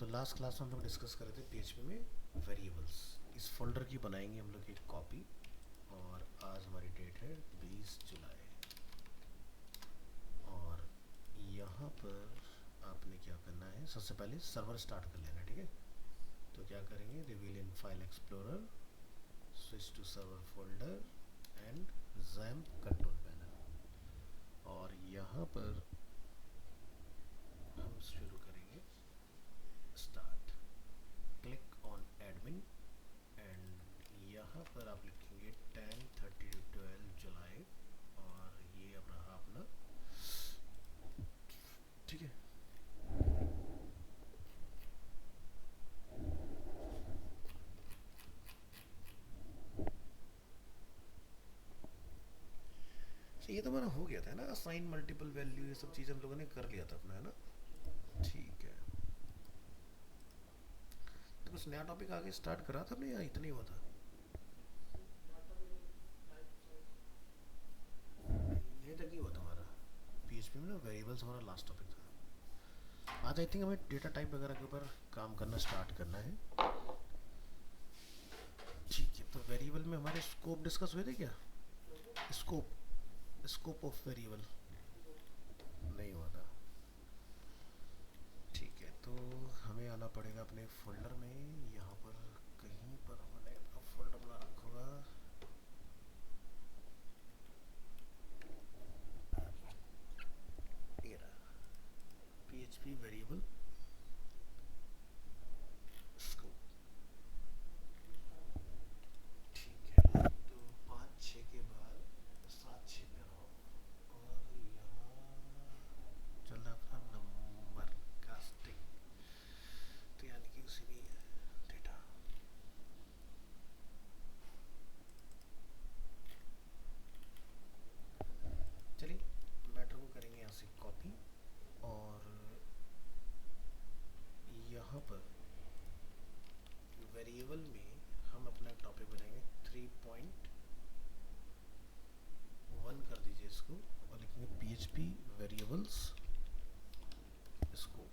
तो last class में हम लोग डिस्कस कर रहे थे पीएचपी में वेरिएबल्स। इस फोल्डर की बनाएंगे हम लोग एक कॉपी। और आज हमारी डेट है 20 जुलाई। और यहाँ पर आपने क्या करना है, सबसे पहले सर्वर स्टार्ट कर लेना, ठीक है। तो क्या करेंगे, reveal in file explorer, switch to server folder and jump control panel. और यहाँ पर हम शुरू करेंगे start, click on admin and यहाँ पर आप लिखेंगे 10/30 जुलाई और ये अब रहा अपना, ठीक है। तो ये तो हमारा हो गया था ना, असाइन मल्टीपल वैल्यू, ये सब चीज़ हम लोगों ने कर लिया था अपना, है ना। ठीक है, तो कुछ नया टॉपिक आगे स्टार्ट करा था अपने, या इतना ही हुआ था? ये तक ही हुआ था हमारा पीएचपी में ना, वेरिएबल्स हमारा लास्ट टॉपिक था। आज आई थिंक हमें डेटा टाइप वगैरह के ऊपर काम करना स्टार्ट करना है। ठीक है, तो वेरिएबल में हमारे स्कोप डिस्कस हुए थे क्या? स्कोप ऑफ वेरिएबल नहीं हुआ था। ठीक है, तो हमें आना पड़ेगा अपने फोल्डर में। यहाँ पर कहीं पर हमने अपना फोल्डर बना रखा होगा। ये रहा, पीएचपी वेरिएबल स्कोप। ठीक है, तो 5-6 के बाद 7-6 पे रहो। और यहाँ चल रहा अपना नंबर कास्टिंग, तो यानी कि उसी में डेटा। चलिए, मैटर को करेंगे यहाँ से कॉपी। और यहाँ पर वेरिएबल में हम अपना टॉपिक बनाएंगे 3.1 कर दीजिए इसको, और लिखेंगे पीएचपी वेरिएबल्स स्कोप।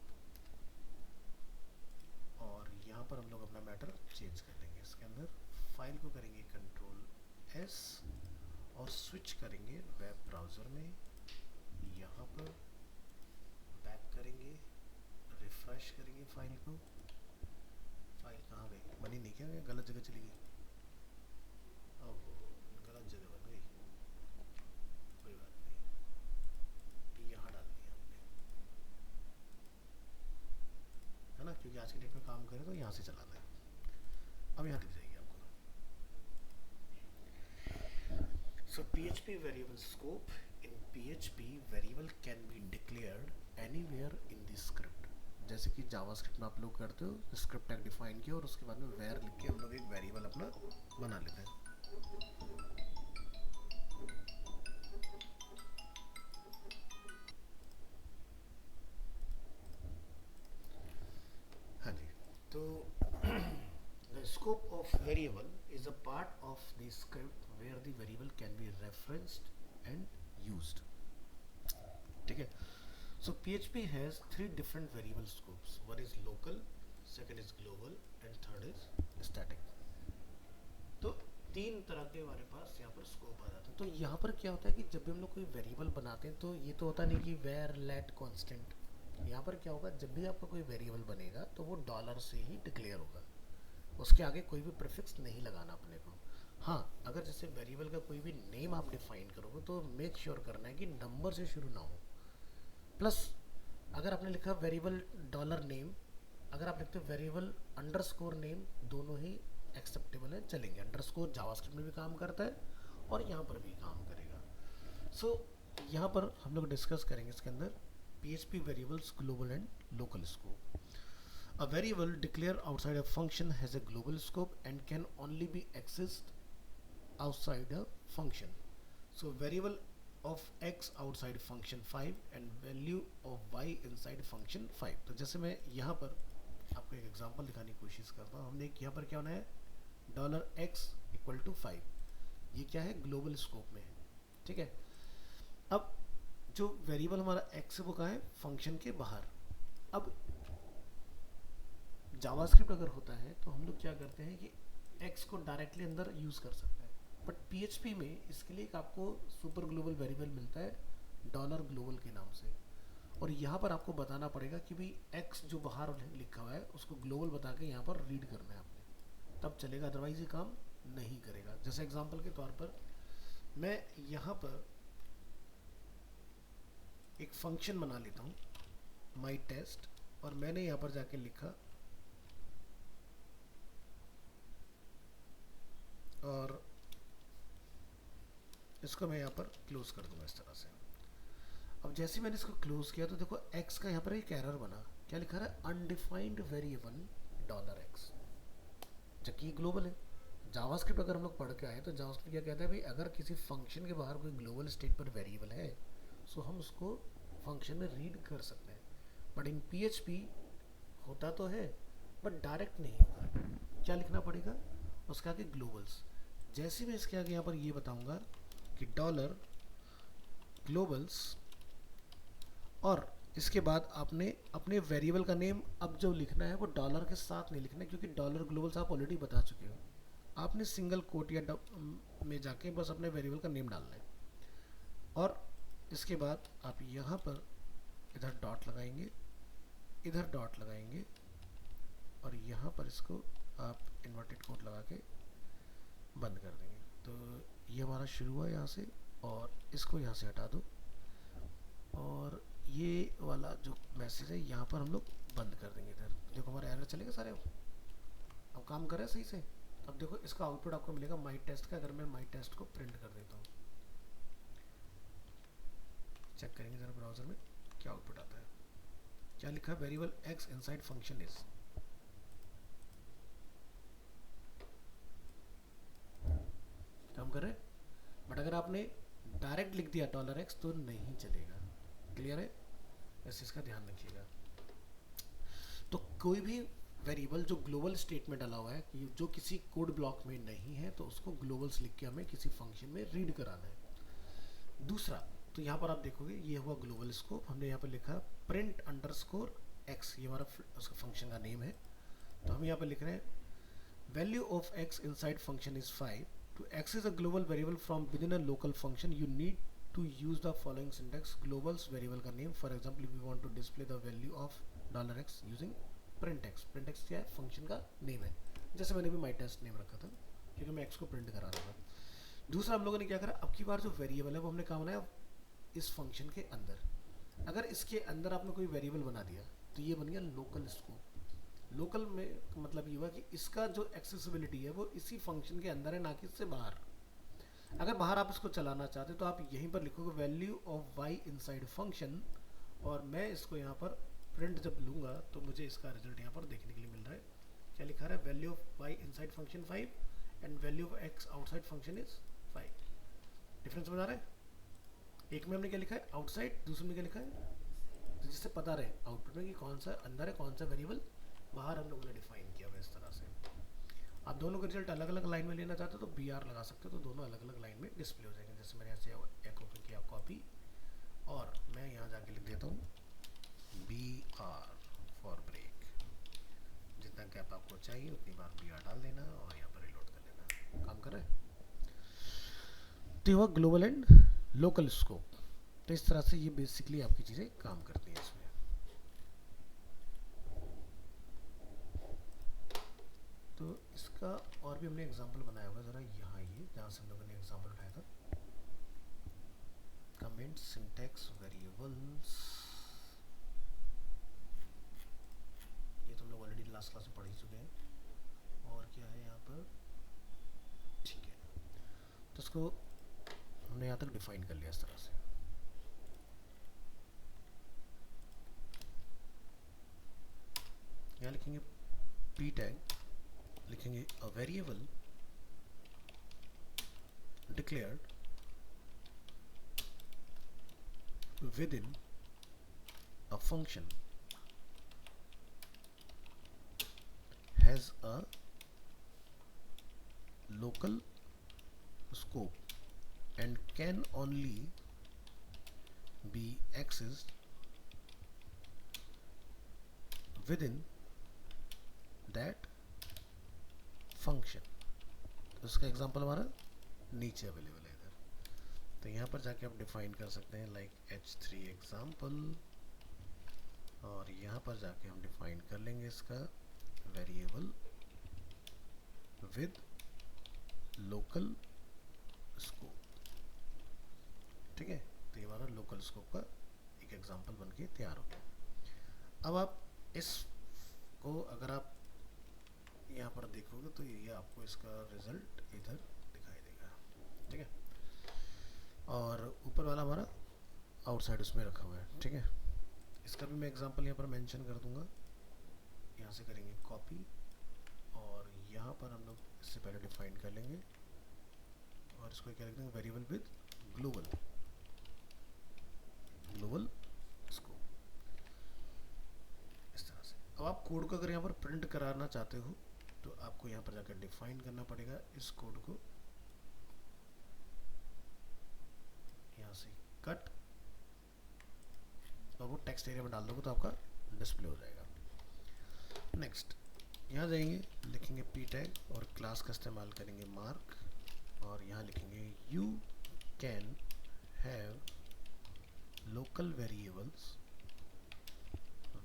और यहाँ पर हम लोग अपना मैटर चेंज कर लेंगे। इसके अंदर फाइल को करेंगे Ctrl+S और स्विच करेंगे वेब ब्राउज़र में। यहाँ पर बैक करेंगे, रिफ्रेश करेंगे फाइल को। फाइल कहाँ गई, बनी नहीं क्या, गलत जगह चली गई? ओह, गलत जगह बन गई, कोई बात नहीं, यहाँ डालनी है हमने, है ना, क्योंकि आज की डेट में काम करें तो यहाँ से चलाना है। अब यहाँ दिख जाएगी आपको। So PHP variable scope, in PHP variable can be declared anywhere in the script। जैसे कि जावास्क्रिप्ट में आप लोग करते हो, स्क्रिप्ट टैग डिफाइन किया और उसके बाद में वेर लिख के हम लोग एक वेरिएबल अपना बना लेते हैं। हाँ जी, तो the scope of variable is a part of the script where the variable can be referenced and used। ठीक है, so PHP has 3 different variable scopes. One is local, second is global and third is static। तो 3 तरह के हमारे पास यहाँ पर scope आ जाते हैं। तो यहाँ पर क्या होता है कि जब भी हम लोग कोई वेरिएबल बनाते हैं तो ये तो होता नहीं कि वेर लेट कांस्टेंट। यहाँ पर क्या होगा, जब भी आपका कोई वेरिएबल बनेगा तो वो डॉलर से ही डिक्लेयर होगा, उसके आगे कोई भी प्रीफिक्स नहीं लगाना अपने को। हाँ, अगर जैसे वेरिएबल का कोई भी नेम आप डिफाइन करोगे तो मेक श्योर करना है कि नंबर से शुरू ना हो। प्लस अगर आपने लिखा वेरिएबल डॉलर नेम, अगर आप लिखते हो वेरिएबल अंडरस्कोर नेम, दोनों ही एक्सेप्टेबल है, चलेंगे। अंडरस्कोर जावास्क्रिप्ट में भी काम करता है और यहाँ पर भी काम करेगा। सो यहाँ पर हम लोग डिस्कस करेंगे इसके अंदर PHP variables global and local scope। A variable declared outside a function has a global scope and can only be accessed outside a function। So variable of x outside function 5 and value of y inside function 5। तो जैसे मैं यहाँ पर आपको एक example दिखाने की कोशिश करता हूँ। हमने यहाँ पर क्या होना है, $x = 5, ये क्या है, ग्लोबल स्कोप में है, ठीक है। अब जो वेरिएबल हमारा x है वो कहाँ है, फंक्शन के बाहर। अब जावास्क्रिप्ट अगर होता है तो हम लोग क्या करते हैं कि एक्स को डायरेक्टली अंदर यूज़ कर सकते हैं, बट पीएचपी में इसके लिए एक आपको सुपर ग्लोबल वेरिएबल मिलता है डॉलर ग्लोबल के नाम से, और यहाँ पर आपको बताना पड़ेगा कि भाई एक्स जो बाहर लिखा हुआ है उसको ग्लोबल बता के यहाँ पर रीड करना है आपने, तब चलेगा, अदरवाइज ये काम नहीं करेगा। जैसे एग्जांपल के तौर पर मैं यहाँ पर एक फंक्शन बना लेता हूँ माई टेस्ट, और मैंने यहाँ पर जाके लिखा और इसको मैं यहाँ पर क्लोज कर दूंगा इस तरह से। अब जैसे मैंने इसको क्लोज किया तो देखो एक्स का यहाँ पर एक एरर बना, क्या लिखा रहा है, अनडिफाइंड वेरिएबल डॉलर एक्स, जबकि ये ग्लोबल है। जावास्क्रिप्ट अगर हम लोग पढ़ के आए तो जावास्क्रिप्ट क्या कहता है भाई, अगर किसी फंक्शन के बाहर कोई ग्लोबल स्टेट पर वेरिएबल है तो हम उसको फंक्शन में रीड कर सकते हैं, बट इन पीएचपी होता तो है बट डायरेक्ट नहीं होगा। क्या लिखना पड़ेगा, उसके आगे ग्लोबल्स। जैसे मैं इसके आगे यहाँ पर ये बताऊंगा कि डॉलर ग्लोबल्स, और इसके बाद आपने अपने वेरिएबल का नेम अब जो लिखना है वो डॉलर के साथ नहीं लिखना है, क्योंकि डॉलर ग्लोबल्स आप ऑलरेडी बता चुके हो। आपने सिंगल कोट या में जाके बस अपने वेरिएबल का नेम डालना है, और इसके बाद आप यहाँ पर इधर डॉट लगाएंगे, इधर डॉट लगाएंगे, और यहाँ पर इसको आप इन्वर्टेड कोट लगा के बंद कर देंगे। तो ये हमारा शुरू हुआ यहाँ से, और इसको यहाँ से हटा दो, और ये वाला जो मैसेज है यहाँ पर हम लोग बंद कर देंगे। इधर देखो हमारे एरर चलेगा सारे, अब काम कर रहे हैं सही से। अब देखो इसका आउटपुट आपको मिलेगा माई टेस्ट का। अगर मैं माई टेस्ट को प्रिंट कर देता हूँ, चेक करेंगे जरा ब्राउजर में क्या आउटपुट आता है। क्या लिखा है, variable x inside function is. काम कर रहे हैं, बट अगर आपने डायरेक्ट लिख दिया डॉलर एक्स तो नहीं चलेगा। क्लियर है, इस चीज़ का ध्यान रखिएगा। तो कोई भी वेरिएबल जो ग्लोबल स्टेट में डाला हुआ है कि जो किसी कोड ब्लॉक में नहीं है तो उसको ग्लोबल्स लिख के हमें किसी फंक्शन में रीड कराना है। दूसरा, तो यहाँ पर आप देखोगे ये हुआ ग्लोबल स्कोप, हमने यहाँ पर लिखा प्रिंट अंडरस्कोर एक्स, ये हमारा उसका फंक्शन का नेम है। तो हम यहाँ पर लिख रहे हैं value of x inside function is 5, to access a global variable from within a local function you need to use the following syntax, globals variable का name, for example if we want to display the value of $x using print x। print x क्या है, function का name है, जैसे मैंने भी माई test name रखा था क्योंकि मैं x को प्रिंट करा रहा था। दूसरा हम लोगों ने क्या करा, अब की बार जो वेरिएबल है वो हमने कहाँ बनाया, इस फंक्शन के अंदर। अगर इसके अंदर आपने कोई वेरिएबल बना दिया तो ये बन गया लोकल स्कोप। लोकल में मतलब ये हुआ कि इसका जो एक्सेसिबिलिटी है वो इसी फंक्शन के अंदर है, ना कि इससे बाहर। अगर बाहर आप इसको चलाना चाहते तो आप यहीं पर लिखोगे value of y inside function, और मैं इसको यहाँ पर प्रिंट जब लूँगा तो मुझे इसका रिजल्ट यहाँ पर देखने के लिए मिल रहा है। क्या लिखा रहा है, value of y inside function 5 and value of x outside function is 5। Difference बता रहा है, एक में हमने क्या लिखा है आउटसाइड, दूसरे में क्या लिखा है, तो जिससे पता रहे आउटपुट में कि कौन सा अंदर है कौन सा वेरिएबल बाहर हम लोगों ने डिफाइन किया हुआ इस तरह से। आप दोनों का रिजल्ट अलग अलग लाइन में लेना चाहते हो तो बी आर लगा सकते हो, तो दोनों अलग अलग लाइन में डिस्प्ले हो जाएंगे। जैसे मैंने ऐसे एको किया कॉपी, और मैं यहाँ जाके लिख देता हूँ बी आर फॉर ब्रेक। जितना गैप आपको चाहिए उतनी बार बी आर डाल देना और यहाँ पर रिलोड कर लेना। काम कर रहे हैं, तो हुआ ग्लोबल एंड लोकल स्कोप। तो इस तरह से ये बेसिकली आपकी चीज़ें काम करती हैं इसमें। तो इसका और भी हमने एग्जांपल बनाया होगा, ज़रा यहाँ ये जहाँ से हम लोगों ने एग्जांपल उठाया था, कमेंट सिंटैक्स वेरिएबल्स, ये तो हम लोग ऑलरेडी लास्ट क्लास में पढ़ ही चुके हैं। और क्या है यहाँ पर, ठीक है, तो इसको हमने यहाँ तक डिफाइन कर लिया इस तरह से। यहाँ लिखेंगे पी टैग, लिखेंगे a variable declared within a function has a local scope and can only be accessed within that function. उसका एग्जांपल हमारा नीचे अवेलेबल है इधर, तो यहाँ पर जाके आप डिफाइन कर सकते हैं लाइक h3 एग्जाम्पल, और यहाँ पर जाके हम डिफाइन कर लेंगे इसका वेरिएबल विद लोकल स्कोप। ठीक है, तो ये हमारा लोकल स्कोप का एक एग्जांपल बन के तैयार हो गया। अब आप इसको अगर आप यहाँ पर देखोगे तो ये आपको इसका रिजल्ट इधर दिखाई देगा। ठीक है, और ऊपर वाला हमारा आउटसाइड उसमें रखा हुआ है। ठीक है, इसका भी मैं एग्जांपल यहाँ पर मेंशन कर दूंगा। यहाँ से करेंगे कॉपी, और यहाँ पर हम लोग इससे पहले डिफाइन कर लेंगे, और इसको क्या लिख देंगे, वेरिएबल विद ग्लोबल स्कोप, इस तरह से। अब आप कोड को अगर यहाँ पर प्रिंट कराना चाहते हो तो आपको यहाँ पर जाकर डिफाइन करना पड़ेगा इस कोड को, यहाँ से कट, और वो टेक्स्ट एरिया में डाल दोगे तो आपका डिस्प्ले हो जाएगा। नेक्स्ट यहाँ जाएंगे, लिखेंगे पी टैग, और क्लास का इस्तेमाल करेंगे मार्क, और यहाँ लिखेंगे you can have local variables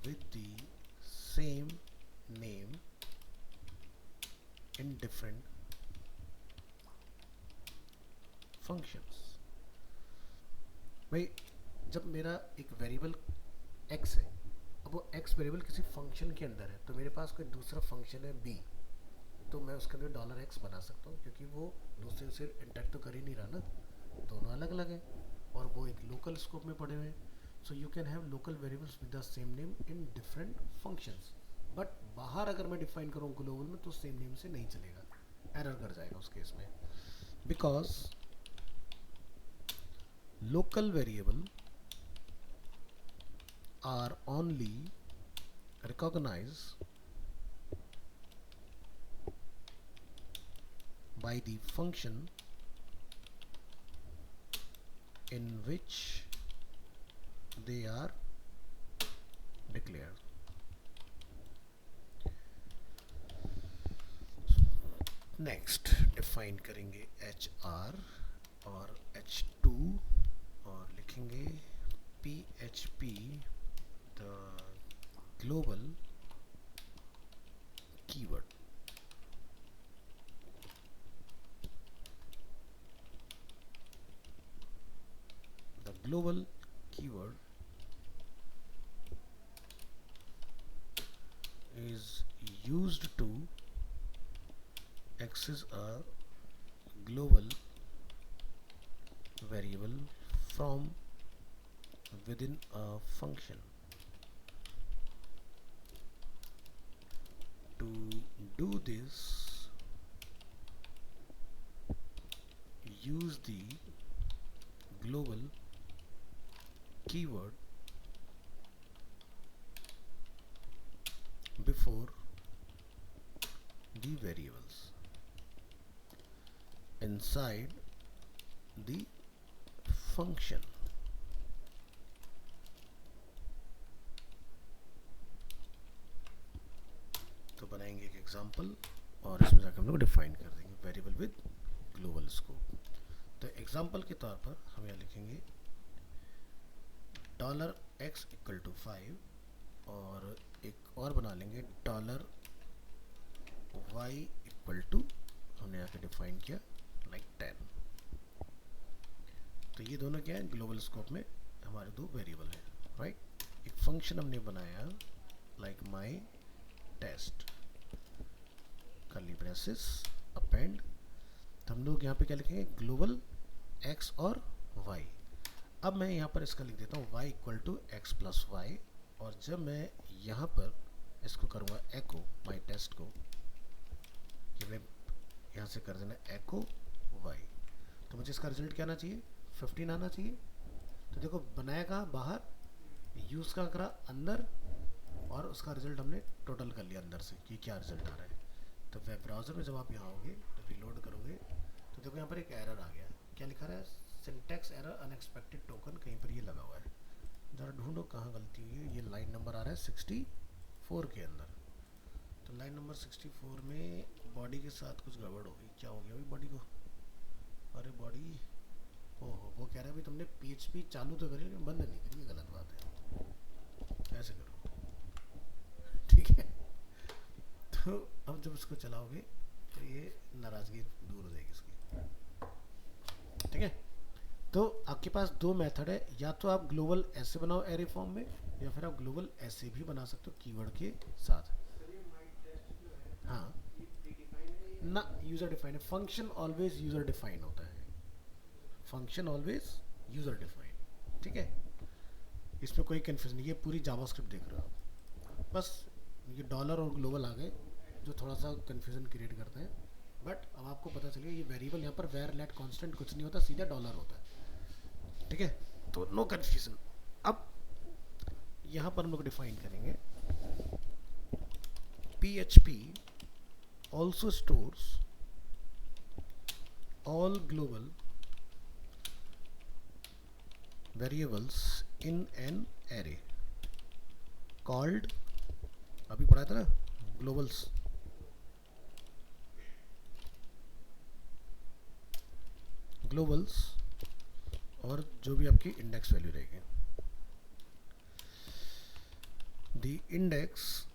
with the same name in different functions। भाई जब मेरा एक वेरिएबल x है, अब वो x वेरिएबल किसी फंक्शन के अंदर है, तो मेरे पास कोई दूसरा फंक्शन है b, तो मैं उसके अंदर $x बना सकता हूँ, क्योंकि वो दूसरे से इंटरेक्ट तो कर ही नहीं रहा ना, दोनों अलग अलग है और वो एक लोकल स्कोप में पड़े हुए हैं। So you can have local variables with the same name in different functions, but बाहर अगर मैं डिफाइन करूँ ग्लोबल में तो सेम नेम से नहीं चलेगा, एरर कर जाएगा उस केस में, because local variable are only recognized by the function in which they are declared। Next define करेंगे HR और H2, और लिखेंगे PHP the global keyword. The global keyword is used to access a global variable from within a function। To do this, use the global keyword before the variables inside the function। तो बनाएंगे एक example, और इसमें जाकर हम लोग define कर देंगे वेरिएबल विद ग्लोबल स्कोप। तो एग्जांपल के तौर पर हम यहाँ लिखेंगे $x = 5, और एक और बना लेंगे $y = हमने यहाँ पे डिफाइन किया लाइक 10। तो ये दोनों क्या है, ग्लोबल स्कोप में हमारे दो वेरिएबल हैं, राइट। एक फंक्शन हमने बनाया like my test, curly braces, append. तो हम लोग यहाँ पे क्या लिखेंगे, ग्लोबल x और y। अब मैं यहाँ पर इसका लिख देता हूँ y = x + y, और जब मैं यहाँ पर इसको करूँगा एको माई टेस्ट को, ये मैं यहाँ से कर देना एको y, तो मुझे इसका रिजल्ट क्या आना चाहिए, 15 आना चाहिए। तो देखो बनाया कहाँ, बाहर, यूज़ का करा अंदर, और उसका रिजल्ट हमने टोटल कर लिया अंदर से कि क्या रिजल्ट आ रहा है। तो वेब ब्राउज़र में जब आप यहाँ आओगे तो रीलोड करोगे तो देखो यहाँ पर एक एरर आ गया, क्या लिखा रहा है, सिंटैक्स एरर अनएक्सपेक्टेड टोकन, कहीं पर ये लगा हुआ है। ज़रा ढूंढो कहाँ गलती हुई है, ये लाइन नंबर आ रहा है 64 के अंदर। तो लाइन नंबर 64 में बॉडी के साथ कुछ गड़बड़ हो गई। क्या हो गया भाई बॉडी को? अरे बॉडी, ओहो, वो कह रहा है भाई तुमने PHP चालू तो करी लेकिन बंद नहीं करी, ये गलत बात है, ऐसे करो। ठीक है, तो अब जब इसको चलाओगे तो ये नाराज़गी दूर हो जाएगी इसकी। ठीक है, तो आपके पास दो मेथड है, या तो आप ग्लोबल ऐसे बनाओ एरे फॉर्म में, या फिर आप ग्लोबल ऐसे भी बना सकते हो कीवर्ड के साथ। हाँ ना, यूजर डिफाइन है। फंक्शन ऑलवेज यूजर डिफाइन होता है, फंक्शन ऑलवेज यूजर डिफाइन। ठीक है, इसमें कोई कंफ्यूजन नहीं है, पूरी जावास्क्रिप्ट देख रहे हो आप। बस ये डॉलर और ग्लोबल आ गए जो थोड़ा सा कंफ्यूजन क्रिएट करते हैं, बट अब आपको पता चलेगा ये वेरिएबल यहाँ पर वेर लेट कांस्टेंट कुछ नहीं होता, सीधा डॉलर होता है। ठीक है, तो नो कंफ्यूजन। अब यहाँ पर हम लोग डिफाइन करेंगे PHP also stores all global variables in an array called, अभी पढ़ा था ना, ग्लोबल्स। ग्लोबल्स और जो भी आपकी इंडेक्स वैल्यू रहेगी, the index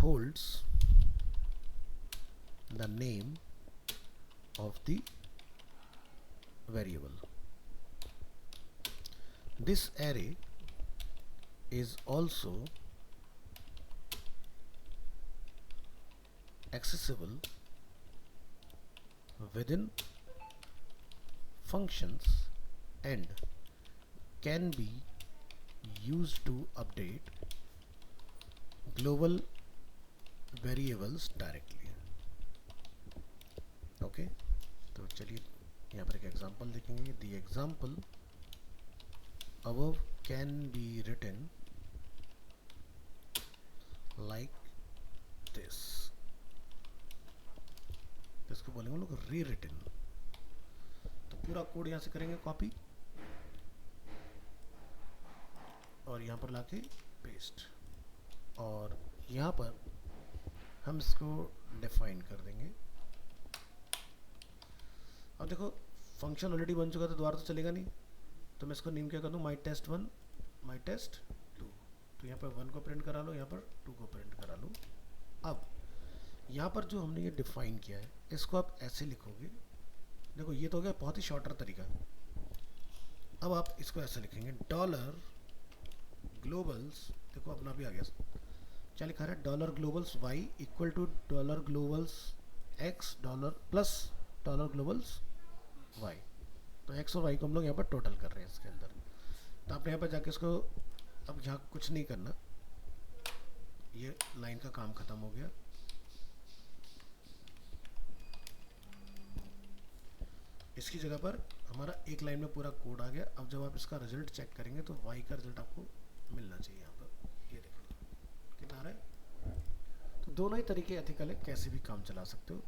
holds the name of the variable. This array is also accessible within functions and can be used to update global variables directly. Okay, तो चलिए यहाँ पर एक एग्जांपल देखेंगे। The example above can be written like this. इसको बोलेंगे हम लोग री रिटन। तो पूरा कोड यहाँ से करेंगे कॉपी और यहाँ पर लाके पेस्ट, और यहाँ पर हम इसको डिफाइन कर देंगे। अब देखो फंक्शन ऑलरेडी बन चुका था, दोबारा तो चलेगा नहीं, तो मैं इसको नेम क्या कर दूँ, माई टेस्ट 1 माई टेस्ट 2। तो यहाँ पर 1 को प्रिंट करा लो, यहाँ पर 2 को प्रिंट करा लो। अब यहाँ पर जो हमने ये डिफाइन किया है इसको आप ऐसे लिखोगे, देखो ये तो हो गया बहुत ही शॉर्टर तरीका। अब आप इसको ऐसे लिखेंगे, डॉलर ग्लोबल्स, देखो अपना भी आ गया, क्या लिखा है, dollar globals y equal to dollar globals x dollar plus dollar globals y. तो एक्स और वाई को हम लोग यहाँ पर टोटल कर रहे हैं इसके अंदर। तो आपने यहाँ पर जाके इसको, अब यहाँ कुछ नहीं करना, ये लाइन का काम खत्म हो गया। इसकी जगह पर हमारा एक लाइन में पूरा कोड आ गया। अब जब आप इसका रिजल्ट चेक करेंगे तो वाई का रिजल्ट आपको मिलना चाहिए यहाँ पर, ये देखो कितना आ रहा है। तो दोनों ही तरीके एथिकल है, कैसे भी काम चला सकते हो,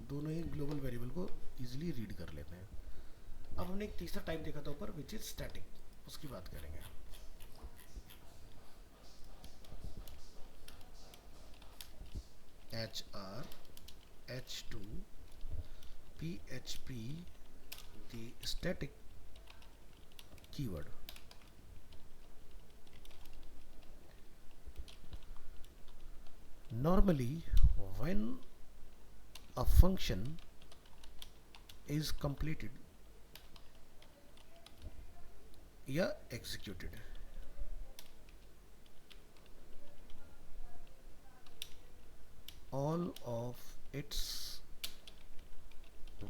दोनों ही ग्लोबल वेरिएबल को इजीली रीड कर लेते हैं। अब हमने एक तीसरा टाइप देखा था ऊपर, विच इज स्टैटिक, उसकी बात करेंगे। HRH2 PHP the static keyword. Normally when a function is completed या executed, all of its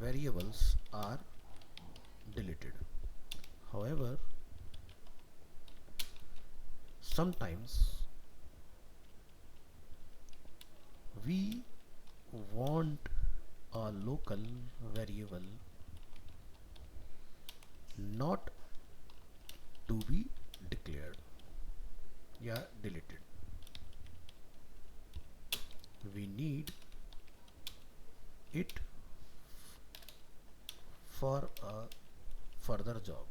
variables are deleted. However, sometimes we want a local variable not to be declared या deleted. We need it for a further job.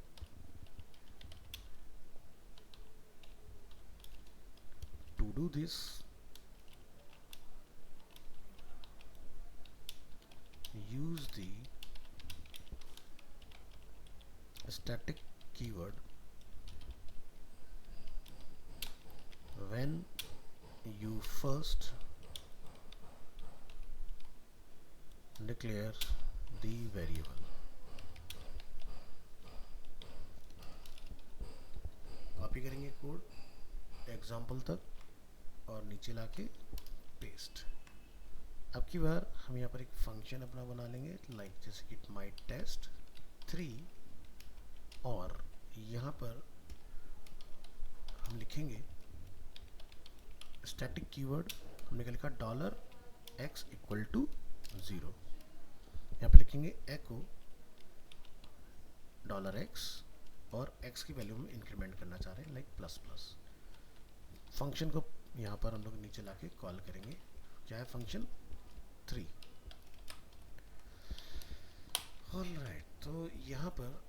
do this, use the static keyword when you first declare the variable. Copy करेंगे code example तक और नीचे लाके paste. अब की बार हम यहाँ पर एक फंक्शन अपना बना लेंगे, लाइक जैसे कि माई टेस्ट 3, और यहाँ पर हम लिखेंगे स्टैटिक कीवर्ड, हमने क्या लिखा $x इक्वल टू 0। यहाँ पे लिखेंगे एको $x और x की वैल्यू में इंक्रीमेंट करना चाह रहे हैं, लाइक प्लस प्लस। फंक्शन को यहाँ पर हम लोग नीचे लाके कॉल करेंगे, क्या है फंक्शन 3। ऑलराइट, तो यहाँ पर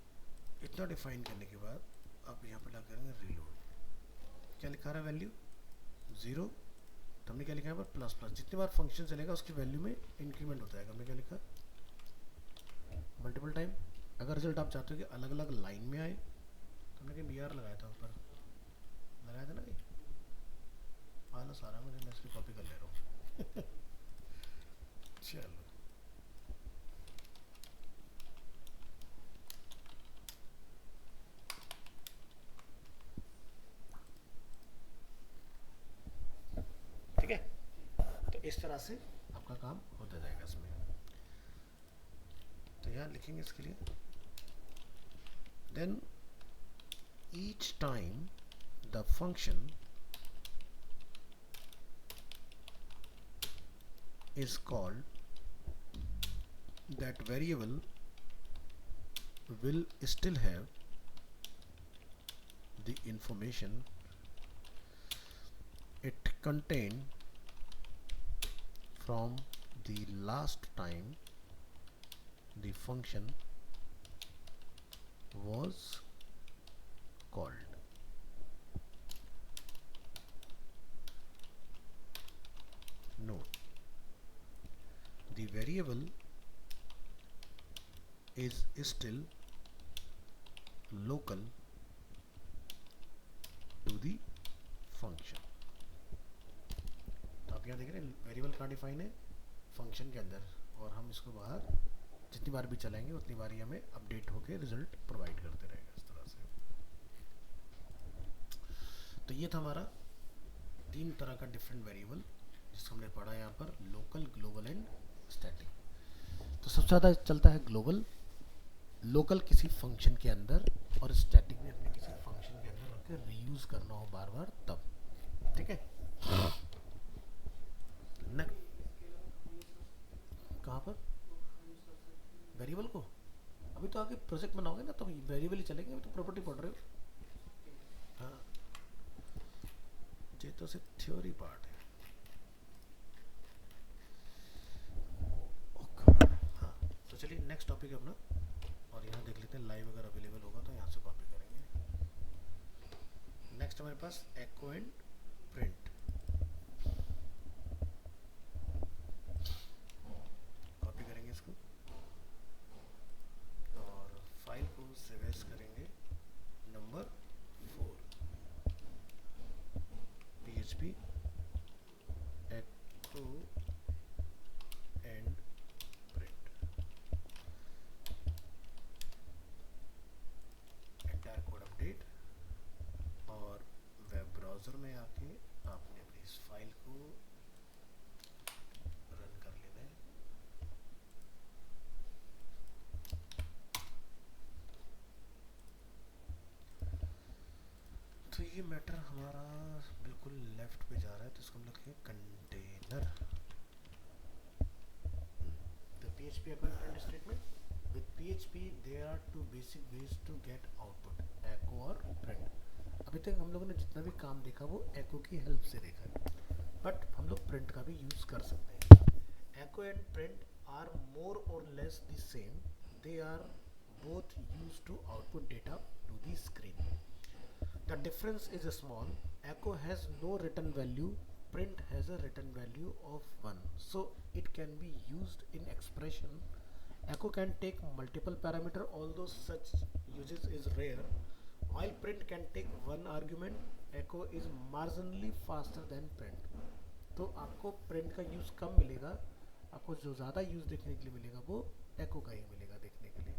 इतना डिफाइन करने के बाद अब यहाँ पर लगा करेंगे रीलोड। क्या लिखा रहा है वैल्यू 0, तो हमने क्या लिखा है यहाँ पर प्लस प्लस। जितनी बार फंक्शन चलेगा उसकी वैल्यू में इंक्रीमेंट होता है। हमने क्या लिखा मल्टीपल टाइम। अगर रिजल्ट आप चाहते हो कि अलग अलग लाइन में आए तो हमने क्या BR लगाया था, ऊपर लगाया था ना, कहीं आना सारा मुझे, मैं इसकी कॉपी कर ले रहा हूँ। चलो ठीक है, तो इस तरह से आपका काम होता जाएगा इसमें। तो यहाँ लिखेंगे इसके लिए then each time the function is called, that variable will still have the information it contained from the last time the function was called. Note, the variable is still local to the function. तो आप यहाँ देख रहे हैं variable कहाँ define है, function के अंदर, और हम इसको बाहर जितनी बार भी चलाएंगे उतनी बार ही हमें अपडेट होके रिजल्ट प्रोवाइड करते रहेगा इस तरह से। तो ये था हमारा 3 तरह का डिफरेंट वेरिएबल जिसको हमने पढ़ा यहाँ पर, लोकल, ग्लोबल एंड स्टैटिक। तो सबसे ज़्यादा चलता है ग्लोबल, लोकल किसी फंक्शन के अंदर, और स्टैटिक में अपने किसी फंक्शन के अंदर रख के रीयूज करना हो बार बार तब। ठीक है, कहाँ पर वेरिएबल को, अभी तो आगे प्रोजेक्ट बनाओगे ना तो वेरिएबल ही चलेंगे, अभी तो प्रॉपर्टी पढ़ रहे हो। हाँ, ये तो सिर्फ थ्योरी पार्ट है। हाँ, तो चलिए नेक्स्ट टॉपिक है अपना, और यहाँ देख लेते हैं लाइव अगर अवेलेबल होगा तो यहाँ से कॉपी करेंगे। नेक्स्ट हमारे पास एको एंड प्रिंट। कॉपी करेंगे इसको और फाइल को सेव एज करेंगे number 4, PHP echo and print। Entire code update, और वेब ब्राउज़र में आके आपने अपनी इस फाइल को रन कर लेना है। तो ये मैटर हमारा बिल्कुल लेफ्ट पे जा रहा है, तो इसको हम लिखेंगे container. The PHP echo and print statement. With PHP there are 2 basic ways to get output, echo और print। अभी तक हम लोगों ने जितना भी काम देखा वो echo की हेल्प से देखा है, बट हम लोग print का भी यूज कर सकते हैं। Echo and print are more or less the same. They are both used to output data to the screen. The difference is small. echo has no written value, print has a written value of 1, so it can be used in expression. Echo can take multiple parameter, although such uses is rare. While print can take one argument, echo is marginally faster than print. तो आपको print का use कम मिलेगा, आपको जो ज़्यादा use देखने के लिए मिलेगा वो एको का ही मिलेगा देखने के लिए.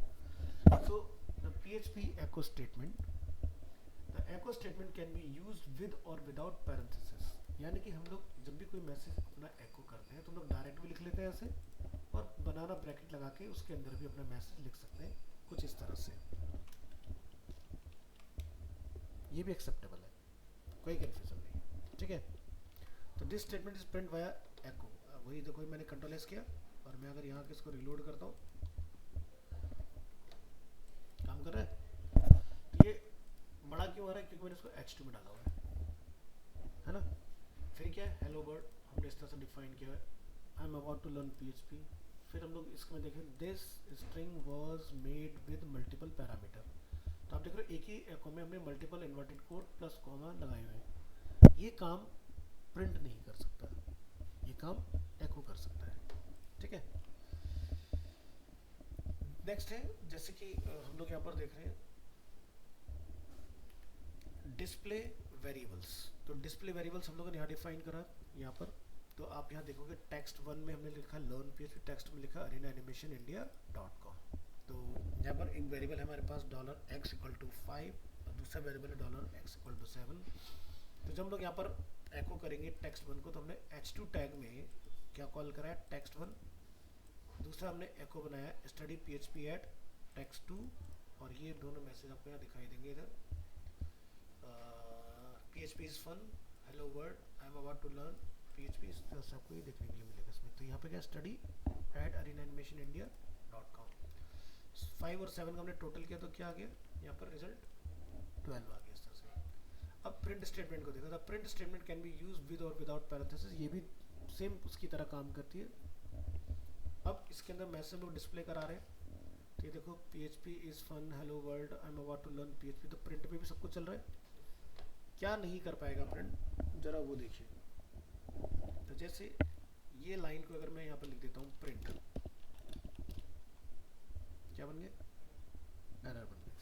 So the PHP echo statement, the echo statement can be use with और विदाउट पैरेंथेसिस. यानी कि हम लोग जब भी कोई मैसेज अपना एको करते हैं तो हम लोग डायरेक्ट भी लिख लेते हैं ऐसे, और बनाना ब्रैकेट लगा के उसके अंदर भी अपना मैसेज लिख सकते हैं कुछ इस तरह से. ये भी एक्सेप्टेबल है, कोई कंफ्यूजन नहीं. ठीक है, तो this statement is print via echo. वही देखो मैंने कंट्रोल एस किया और मैं अगर यहाँ के इसको रिलोड करता हूँ, काम कर रहा है. तो ये बड़ा क्यों आ रहा है, क्योंकि मैंने इसको H2 में डाला हुआ है ना. फिर क्या है, हेलो वर्ड हमने इस तरह से डिफाइन किया है. I am about to learn PHP. फिर हम लोग इसमें देखें, this string was made with multiple parameter. तो आप देख रहे हो एक ही एको में हमने multiple inverted code plus comma लगाए हुए हैं. ये काम प्रिंट नहीं कर सकता, ये काम एको कर सकता है. ठीक है, नेक्स्ट है जैसे कि हम लोग यहाँ पर देख रहे हैं डिस्प्ले वेरिएबल्स. तो डिस्प्ले वेरिएबल्स हम लोगों ने यहाँ डिफाइन करा यहाँ पर. तो आप यहाँ देखोगे टेक्स्ट 1 में हमने लिखा लर्न PHP, टेक्स्ट में लिखा arenaanimationindia.com. तो यहाँ पर एक वेरिएबल है हमारे पास $x = 5 और दूसरा वेरिएबल है $x = 7. तो जब हम लोग यहाँ पर एको करेंगे टेक्स्ट 1 को, तो हमने H2 टैग में क्या कॉल करा है, टेक्स्ट 1. दूसरा हमने एको बनाया स्टडी PHP एट टेक्स्ट 2, और ये दोनों मैसेज आपको यहाँ दिखाई देंगे इधर. PHP is fun, hello world, I am about to learn PHP. इस तरह से आपको ये देखने के लिए मिलेगा इसमें. तो यहाँ पे क्या स्टडी एट arenaanimationindia.com. 5 और 7 का हमने टोटल किया तो क्या आ गया, यहाँ पर रिजल्ट 12 आ गया इस तरह से. अब प्रिंट स्टेटमेंट को देखो. The print statement can be use with और विदाउट पैरेंथेसिस. ये भी सेम उसकी तरह काम करती है. अब इसके अंदर मैसेज लोग डिस्प्ले करा रहे हैं. तो ये देखो PHP is fun, hello world, I am about to learn PHP. तो प्रिंट पे भी सब कुछ चल रहा है. क्या नहीं कर पाएगा प्रिंट, जरा वो देखिए. तो जैसे ये लाइन को अगर मैं यहाँ पर लिख देता हूँ प्रिंट, क्या बन गया, एरर बन गया.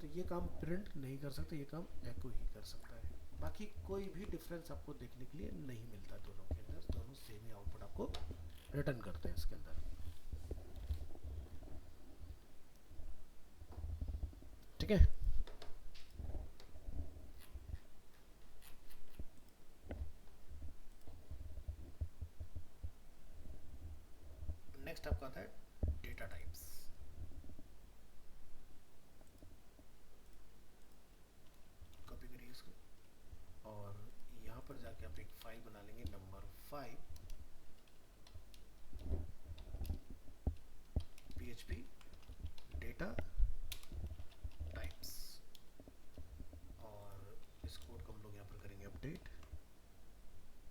तो ये काम प्रिंट नहीं कर सकता, ये काम एको ही कर सकता है. बाकी कोई भी डिफरेंस आपको देखने के लिए नहीं मिलता दोनों के अंदर. दोनों सेम ही आउटपुट आपको रिटर्न करते हैं इसके अंदर. ठीक है, नेक्स्ट आपका आता है डेटा टाइप्स. कॉपी करिए इसको और यहाँ पर जाके आप एक फाइल बना लेंगे नंबर 5 PHP डेटा टाइप्स. और इस कोड को हम लोग यहाँ पर करेंगे update,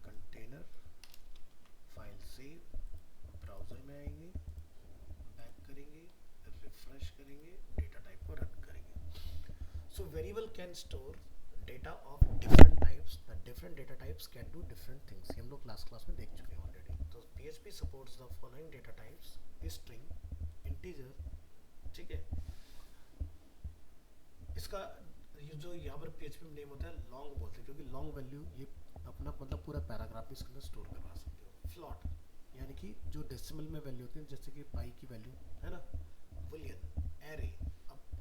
container, file save, browser में आएंगे, बैक करेंगे, रिफ्रेश करेंगे, डेटा टाइप को रन करेंगे. So variable can store data of different types. The different data types can do different things. हम लोग क्लास में देख चुके हैं ऑलरेडी. तो PHP supports the following data types, string, integer. ठीक है, इसका ये जो यहाँ पर PHP में नेम होता है लॉन्ग बोलते हैं, क्योंकि लॉन्ग वैल्यू ये अपना मतलब पूरा पैराग्राफ भी इसके अंदर स्टोर करवा सकते हो. फ्लॉट यानी कि जो डेसिमल में वैल्यू होती है, जैसे कि पाई की वैल्यू है ना, बुलियन, एरे,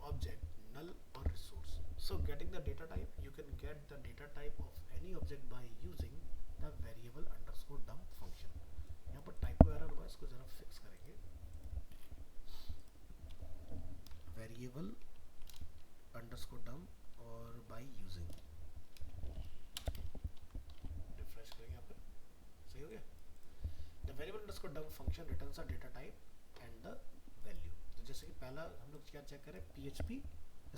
ऑब्जेक्ट, नल और resource. So getting the data type, you can get the data type of any object by using the variable underscore dump function. यहाँ पर टाइपो एरर हुआ, इसको जरा फिक्स करेंगे. वेरिएबल अंडरस्कोर डंप और by using, refresh करेंगे यहाँ पर. सही हो गया. The variable underscore dump function returns a data type and the value. तो जैसे कि पहला हम लोग क्या चेक करें, PHP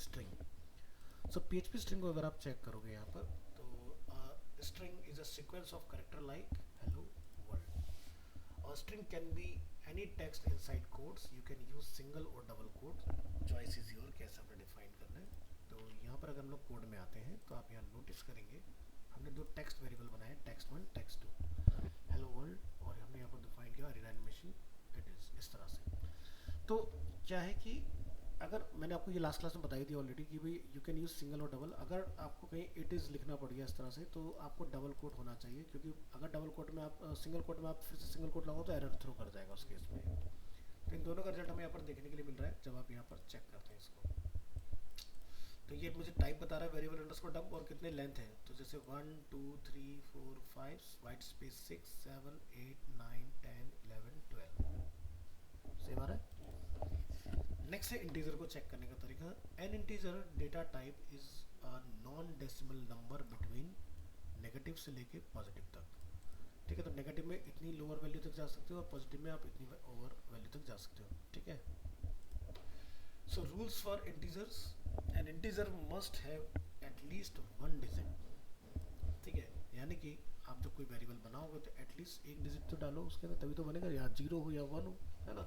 string. So PHP string को अगर आप चेक करोगे यहाँ पर, तो string is a sequence of character like hello world. A string can be any text inside quotes. You can use single or double quotes. Choice is your, कैसे आपने define करना है. तो यहाँ पर अगर हम लोग कोड में आते हैं तो आप यहाँ नोटिस करेंगे हमने दो टेक्स्ट वेरिएबल बनाए, text one text two, hello world, और हमने यहाँ पर डिफाइन किया अरेना एनिमेशन इट इज, इस तरह से। तो क्या है कि अगर मैंने आपको ये लास्ट क्लास में बताई थी ऑलरेडी कि भाई यू कैन यूज़ सिंगल और डबल, अगर आपको कहीं इट इज़ लिखना पड़ गया इस तरह से तो आपको डबल कोट होना चाहिए, क्योंकि अगर डबल कोट में आप सिंगल कोट में आप फिर से सिंगल कोट लगाओ तो एरर थ्रो कर जाएगा उस केस में। तो इन दोनों का रिजल्ट हमें यहाँ पर देखने के लिए मिल रहा है जब आप यहाँ पर चेक करते हैं इसको। तो ये मुझे टाइप बता रहा है वेरिएबल अंडरस्कोर डंप और कितने लेंथ है, तो जैसे 1 2 3 4 5 वाइट स्पेस 6 7 8 9 10 11 12 सेव आ रहा है। नेक्स्ट है इंटीजर को चेक करने का तरीका। N integer data type is a non decimal number between negative से लेके पॉजिटिव तक, ठीक है। तो नेगेटिव में इतनी लोअर वैल्यू तक जा सकते हो और पॉजिटिव में आप इतनी ओवर वैल्यू तक जा सकते हो, ठीक है। So rules for integers, N integer must have at least one digit, ठीक है। यानी कि आप जब कोई वेरिएबल बनाओगे तो एटलीस्ट एक डिजिट तो डालो उसके अंदर, तभी तो बनेगा, या जीरो हो या वन हो, है ना।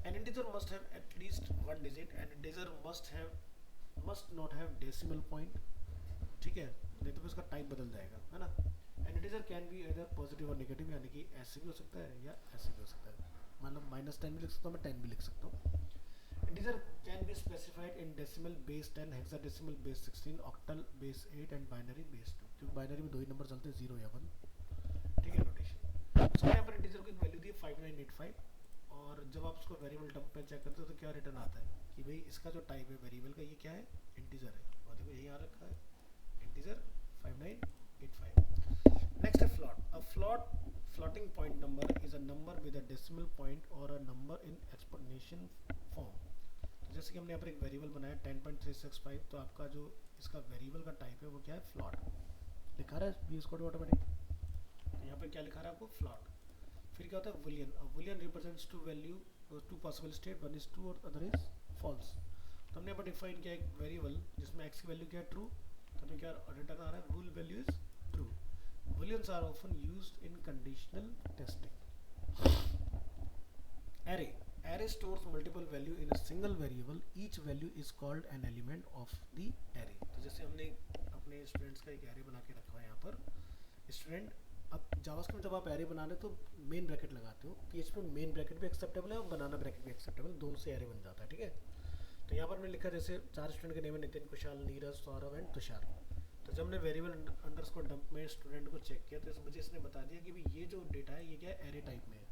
An integer must have at least one digit and integer must not have decimal point, ठीक है, नहीं तो फिर उसका टाइप बदल जाएगा, है ना। An integer can be either positive or negative, यानी कि ऐसे भी हो सकता है या ऐसे भी हो सकता है, मतलब -10 भी लिख सकता हूँ मैं, 10 भी लिख सकता हूँ। Integer can be specified in decimal base 10, hexadecimal base 16, octal base 8 and binary base 2, क्योंकि बाइनरी में दो ही नंबर चलते हैं, 0 या 1, ठीक है। नोटेशन तो यहाँ पर इंटीजर को एक वैल्यू दी है 5985, और जब आप उसको वेरिएबल डंप पे चेक करते हो तो क्या रिटर्न आता है कि भाई इसका जो टाइप है वेरिएबल का ये क्या है, इंटीजर है, और देखो यही आ रखा है इंटीजर 5985। नेक्स्ट है float. A floating point number is a number with a decimal point और a number in exponential form. तो जैसे कि हमने यहाँ पर एक वेरिएबल बनाया 10.365, तो आपका जो इसका वेरिएबल का टाइप है वो क्या है, फ्लॉट लिखा रहा है VS कोड ऑटोमेटिक। तो यहाँ पर क्या लिखा रहा है आपको, फ्लॉट। फिर क्या होता है boolean. Boolean represents two value, two possible state, one is true और अदर इज फॉल्स। तो हमने यहाँ पर डिफाइन किया एक वेरिएबल जिसमें x की वैल्यू क्या है, ट्रू, तो हमें क्या रिटर्न आ रहा है, bool value is true. Booleans are often used in conditional testing. Array, array stores multiple value in a single variable, each value is called an element of the array. तो जैसे हमने अपने स्टूडेंट्स का एक array बना के रखा है यहाँ पर, स्टूडेंट, अब जावास्क्रिप्ट में जब आप एरे बना रहे तो मेन ब्रैकेट लगाते हो, PHP में मेन ब्रैकेट भी एक्सेप्टेबल है और बनाना ब्रैकेट भी एक्सेप्टेबल, दोनों से एरे बन जाता है, ठीक है। तो यहाँ पर मैंने लिखा जैसे 4 स्टूडेंट के नेम है, नितिन, कुशाल, नीरज, सौरभ एंड तुषार। तो जब हमने वेरिएबल अंडरस्कोर डंप में स्टूडेंट को चेक किया तो मुझे इसने बता दिया कि भाई ये जो डेटा है ये क्या है, एरे टाइप में है,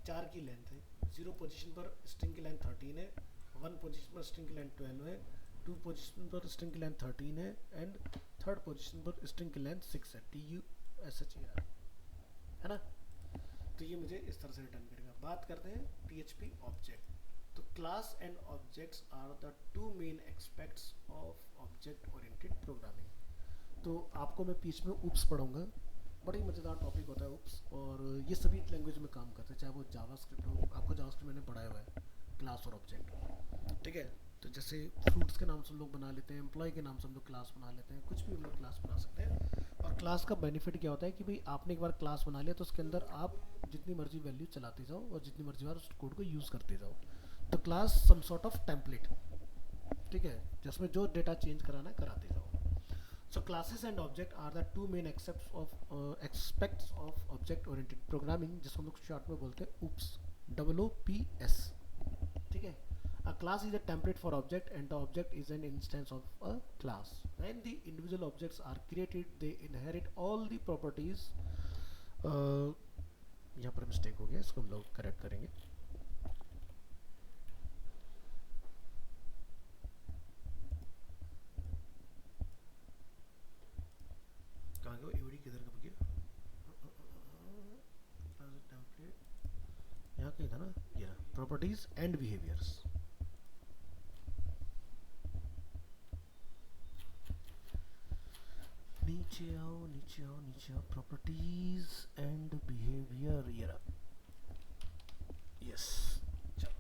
4 की लेंथ है, 0 पोजीशन पर स्ट्रिंग की लेंथ 13 है, 1 पोजीशन पर स्ट्रिंग की लेंथ 12 है, 2 पोजीशन पर स्ट्रिंग की लेंथ 13 है एंड 3rd पोजीशन पर स्ट्रिंग की लेंथ 6 है, TUSHER, है ना। तो ये मुझे इस तरह से रिटर्न करेगा। बात करते हैं PHP ऑब्जेक्ट। तो class and objects are the two main aspects of object oriented programming. तो आपको मैं PHP में ऊप्स पढ़ाऊंगा, बड़ा ही मज़ेदार टॉपिक होता है ऊप्स, और ये सभी लैंग्वेज में काम करते हैं, चाहे वो जावास्क्रिप्ट हो, आपको जावास्क्रिप्ट मैंने पढ़ाया हुआ है, क्लास और ऑब्जेक्ट, ठीक है। तो जैसे फ्रूट्स के नाम से हम लोग बना लेते हैं, एम्प्लॉय के नाम से हम लोग क्लास बना लेते हैं, कुछ भी हम लोग क्लास बना सकते हैं। और क्लास का बेनिफिट क्या होता है कि भाई आपने एक बार क्लास बना लिया तो उसके अंदर आप जितनी मर्जी वैल्यू चलाते जाओ और जितनी मर्जी बार उस कोड को यूज़ करते जाओ। तो class some sort of template, ठीक है, जिसमें जो डेटा चेंज कराना है कराते जाओ। So classes and object are the two main aspects of object oriented programming, जिसको हम लोग शॉर्ट में बोलते हैं OOPS, OOPS, ठीक है। A class is a template for object and the object is an instance of a class. When the individual objects are created, they inherit all the properties. यहाँ पर मिस्टेक हो गया, इसको हम लोग करेक्ट करेंगे। कहाँ गया एवडी, किधर का गया, टेम्पलेट यहाँ कहीं था ना, ये रहा, प्रॉपर्टीज एंड बिहेवियर्स। नीचे आओ नीचे आओ नीचे आओ, प्रॉपर्टीज एंड बिहेवियर, ये रहा, यस। चलो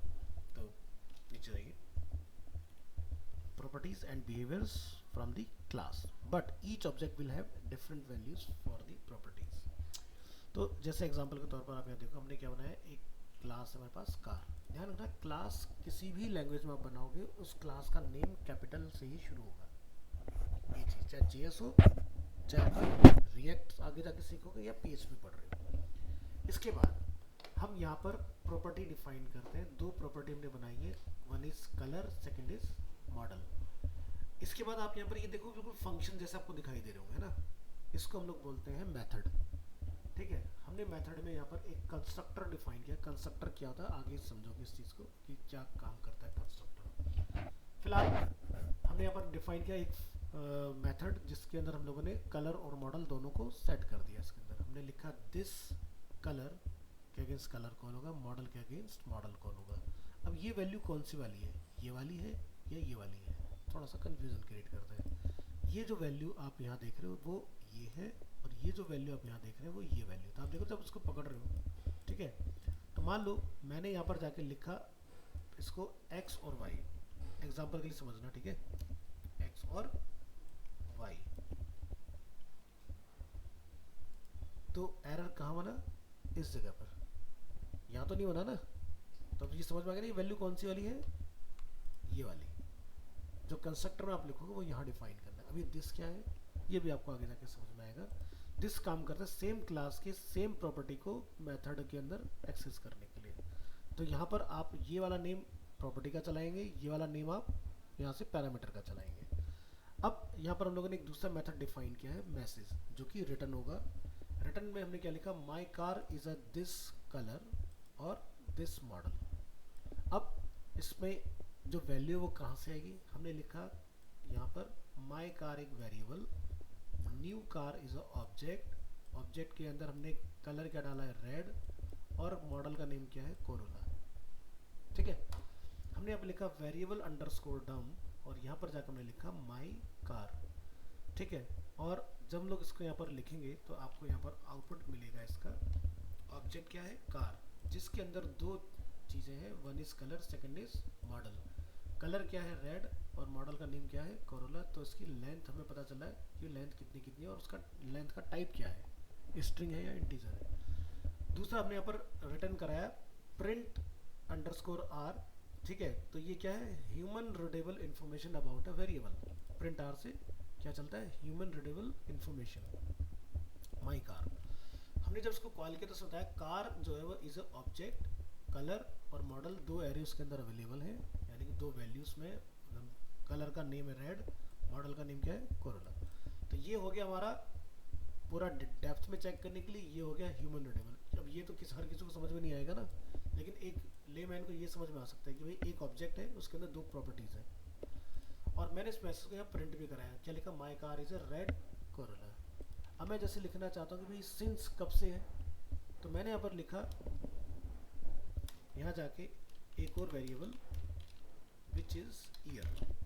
तो नीचे जाइए, properties and behaviors from the class, but each object will have different values for the properties. तो जैसे एग्जांपल के तौर पर आप यहाँ देखो, हमने क्या बनाया, एक क्लास है हमारे पास कार, ध्यान रखना, क्लास किसी भी लैंग्वेज में आप बनाओगे उस क्लास का नेम कैपिटल से ही शुरू होगा। ये चीज़ चाहे जेएस हो, चाहे आप रिएक्ट आगे जाके सीखोगे या पीएचपी पढ़ रहे हो। इसके बाद हम यहाँ पर प्रॉपर्टी डिफाइन करते हैं। दो प्रॉपर्टी हमने बनाई है, one is colour, second is model. इसके बाद आप यहाँ पर ये देखो बिल्कुल फंक्शन जैसे आपको दिखाई दे रहे होंगे ना, इसको हम लोग बोलते हैं मेथड। ठीक है, हमने मेथड में यहाँ पर एक कंस्ट्रक्टर डिफाइन किया। कंस्ट्रक्टर क्या होता है आगे समझोगे इस चीज़ को कि क्या काम करता है कंस्ट्रक्टर। फिलहाल हमने यहाँ पर डिफाइन किया एक मेथड जिसके अंदर हम लोगों ने कलर और मॉडल दोनों को सेट कर दिया। इसके अंदर हमने लिखा दिस कलर के अगेंस्ट कलर कौन होगा, मॉडल के अगेंस्ट मॉडल कौन होगा। अब ये वैल्यू कौन सी वाली है, ये वाली है या ये वाली है, थोड़ा सा कन्फ्यूजन क्रिएट करते हैं। ये जो वैल्यू आप यहाँ देख रहे हो वो ये है, और ये जो वैल्यू आप यहाँ देख रहे हो वो ये वैल्यू। तो आप देखो जब उसको पकड़ रहे हो, ठीक है, तो मान लो मैंने यहाँ पर जाके लिखा इसको x और y, एग्जाम्पल के लिए समझना, ठीक है, x और y, तो एरर कहाँ बना, इस जगह पर, यहाँ तो नहीं बना ना। तो अब ये समझ में आ गया ना ये वैल्यू कौन सी वाली है, ये वाली। जो कंस्ट्रक्टर में आप लिखोगे वो यहाँ डिफाइन करना है। अब ये दिस क्या है, ये भी आपको आगे जाके समझ में आएगा। दिस काम करता है सेम क्लास के सेम प्रॉपर्टी को मेथड के अंदर एक्सेस करने के लिए। तो यहाँ पर आप ये वाला नेम प्रॉपर्टी का चलाएंगे, ये वाला नेम आप यहाँ से पैरामीटर का चलाएंगे। अब यहाँ पर हम लोगों ने एक दूसरा मेथड डिफाइन किया है मैसेज, जो कि रिटर्न होगा। रिटर्न में हमने क्या लिखा, my car is a this colour और दिस मॉडल। अब इसमें जो वैल्यू वो कहाँ से आएगी, हमने लिखा यहाँ पर माई कार एक variable, new car is a object. Object के अंदर हमने कलर क्या डाला है, रेड, और मॉडल का नेम क्या है, कोरोला। ठीक है, हमने यहाँ पर लिखा वेरिएबल अंडरस्कोर डम, और यहाँ पर जाकर हमने लिखा माई कार। ठीक है, और जब हम लोग इसको यहाँ पर लिखेंगे तो आपको यहाँ पर आउटपुट मिलेगा इसका। ऑब्जेक्ट क्या है, कार, जिसके अंदर दो चीज़ें हैं, one is colour, second is model. Colour क्या है, रेड, और मॉडल का नेम क्या है, कोरोला। तो इसकी लेंथ हमें पता चला है कि लेंथ कितनी कितनी है, और उसका लेंथ का टाइप क्या है, स्ट्रिंग है या इंटीजर है। दूसरा हमने यहाँ पर रिटर्न कराया प्रिंट अंडरस्कोर आर। ठीक है, तो ये क्या है, human readable information about a variable. Print r से क्या चलता है, human readable information my car. हमने जब इसको कॉल किया तो बताया कार जो है वो इज अ ऑब्जेक्ट, कलर और मॉडल दो एरे उसके अंदर अवेलेबल हैं, यानी कि दो वैल्यूज में। कलर का नेम है रेड, मॉडल का नेम क्या है, कोरोला। तो ये हो गया हमारा पूरा डेप्थ में चेक करने के लिए, ये हो गया ह्यूमन रीडेबल। अब ये तो हर किसी को समझ में नहीं आएगा ना, लेकिन एक लेमैन को ये समझ में आ सकता है कि भाई एक ऑब्जेक्ट है, उसके अंदर दो प्रॉपर्टीज है। और मैंने इस मैसेज को यहाँ प्रिंट भी कराया, क्या लिखा, my car is a red Corolla. अब मैं जैसे लिखना चाहता हूँ कि भाई सिंस कब से है, तो मैंने यहाँ पर लिखा, यहाँ जाके एक और वेरिएबल विच इज ईयर।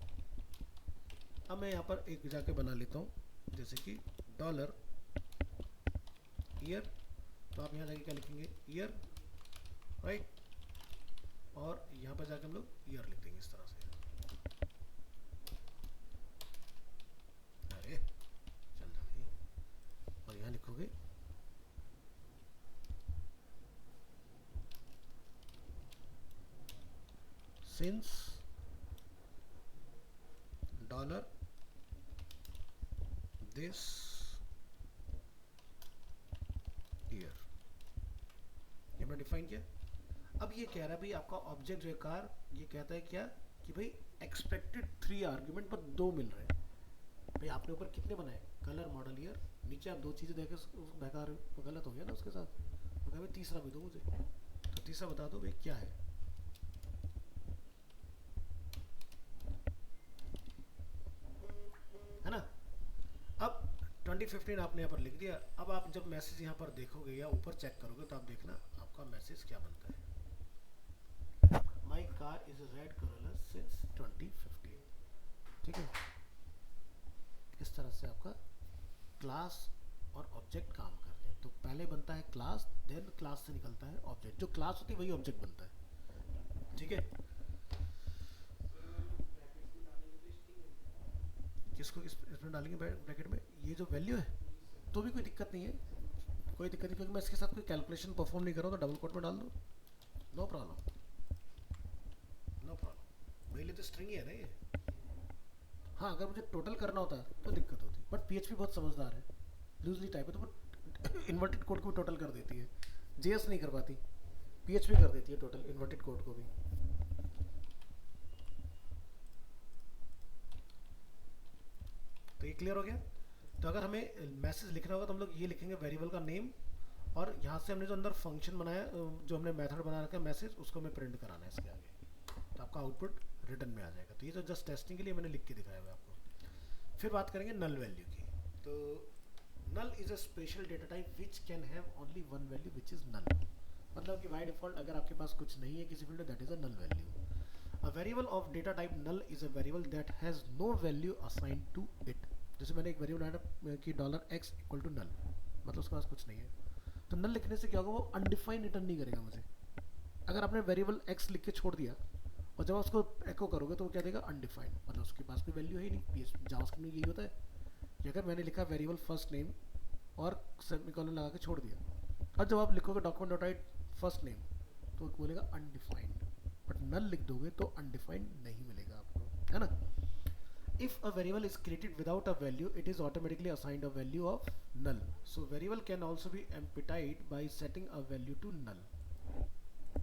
अब मैं यहाँ पर एक जाके बना लेता हूँ, जैसे कि डॉलर ईयर। तो आप यहाँ जाके क्या लिखेंगे, ईयर, राइट, और यहाँ पर जाके हम लोग ईयर लिख देंगे इस तरह से। अरे चल जाएगी, और यहाँ लिखोगे सिंस डॉलर दिस ईयर, ये मैंने डिफाइन किया। अब ये कह रहा है भाई आपका ऑब्जेक्ट जो है कार, ये कहता है क्या कि भाई एक्सपेक्टेड 3 आर्ग्यूमेंट पर 2 मिल रहे हैं। भाई आपने ऊपर कितने बनाए, कलर, मॉडल, ईयर, नीचे आप 2 चीज़ें देखे बेकार तो गलत हो गया ना उसके साथ। तो कह भाई तीसरा भी दो मुझे, तो तीसरा बता दो भाई क्या है। है ना। अब 2015 आपने यहाँ पर लिख दिया। अब आप जब मैसेज यहाँ पर देखोगे या ऊपर चेक करोगे तो आप देखना आपका मैसेज क्या बनता है, my car is red Corolla since 2015। ठीक है, इस तरह से आपका क्लास और ऑब्जेक्ट काम कर रहे हैं। तो पहले बनता है क्लास, देन क्लास से निकलता है ऑब्जेक्ट। जो क्लास होती है वही ऑब्जेक्ट बनता है। ठीक है, किसको इसमें डालेंगे ब्रैकेट में, ये जो वैल्यू है, तो भी कोई दिक्कत नहीं है, कोई दिक्कत नहीं, क्योंकि मैं इसके साथ कोई कैलकुलेशन परफॉर्म नहीं कर रहा हूँ, तो डबल कोट में डाल दो, नो प्रॉब्लम। मेरे लिए तो स्ट्रिंग ही है ना ये। हाँ, अगर मुझे टोटल करना होता तो दिक्कत होती, बट पीएचपी बहुत समझदार है, लूजली टाइप है, तो वो इन्वर्टेड कोड को टोटल कर देती है। जेएस नहीं कर पाती, पीएचपी कर देती है टोटल इन्वर्टेड कोड को भी। तो ये क्लियर हो गया। तो अगर हमें मैसेज लिखना होगा तो हम लोग ये लिखेंगे वेरिएबल का नेम, और यहाँ से हमने जो अंदर फंक्शन बनाया, जो हमने मेथड बना रखा है मैसेज, उसको हमें प्रिंट कराना है इसके आगे, तो आपका आउटपुट रिटर्न में आ जाएगा। तो ये तो जस्ट टेस्टिंग के लिए मैंने लिख के दिखाया हुआ आपको। फिर बात करेंगे नल वैल्यू की। तो null is a special data type which can have only one value which is null. मतलब कि बाय डिफॉल्ट अगर आपके पास कुछ नहीं है किसी फील्ड में, that is a null value. A variable of data type null is a variable that has no value assigned to it. जैसे मैंने एक वेरिएबल बनाया कि $x इक्वल टू नल, मतलब उसके पास कुछ नहीं है, तो नल लिखने से क्या होगा, वो अनडिफाइंड रिटर्न नहीं करेगा मुझे। अगर आपने वेरिएबल x लिख के छोड़ दिया और जब उसको एको करोगे तो वो क्या देगा, अनडिफाइंड, मतलब उसके पास कोई वैल्यू है ही नहीं। जावास्क्रिप्ट में यही होता है कि अगर मैंने लिखा वेरिएबल फर्स्ट नेम और सेमीकोलन लगा के छोड़ दिया, और जब आप लिखोगे document dot right first name, तो बोलेगा अनडिफाइंड। बट नल लिख दोगे तो अनडिफाइंड नहीं मिलेगा आपको, है ना। If a variable is created without a value, it is automatically assigned a value of null. So variable can also be emptied by setting a value to null.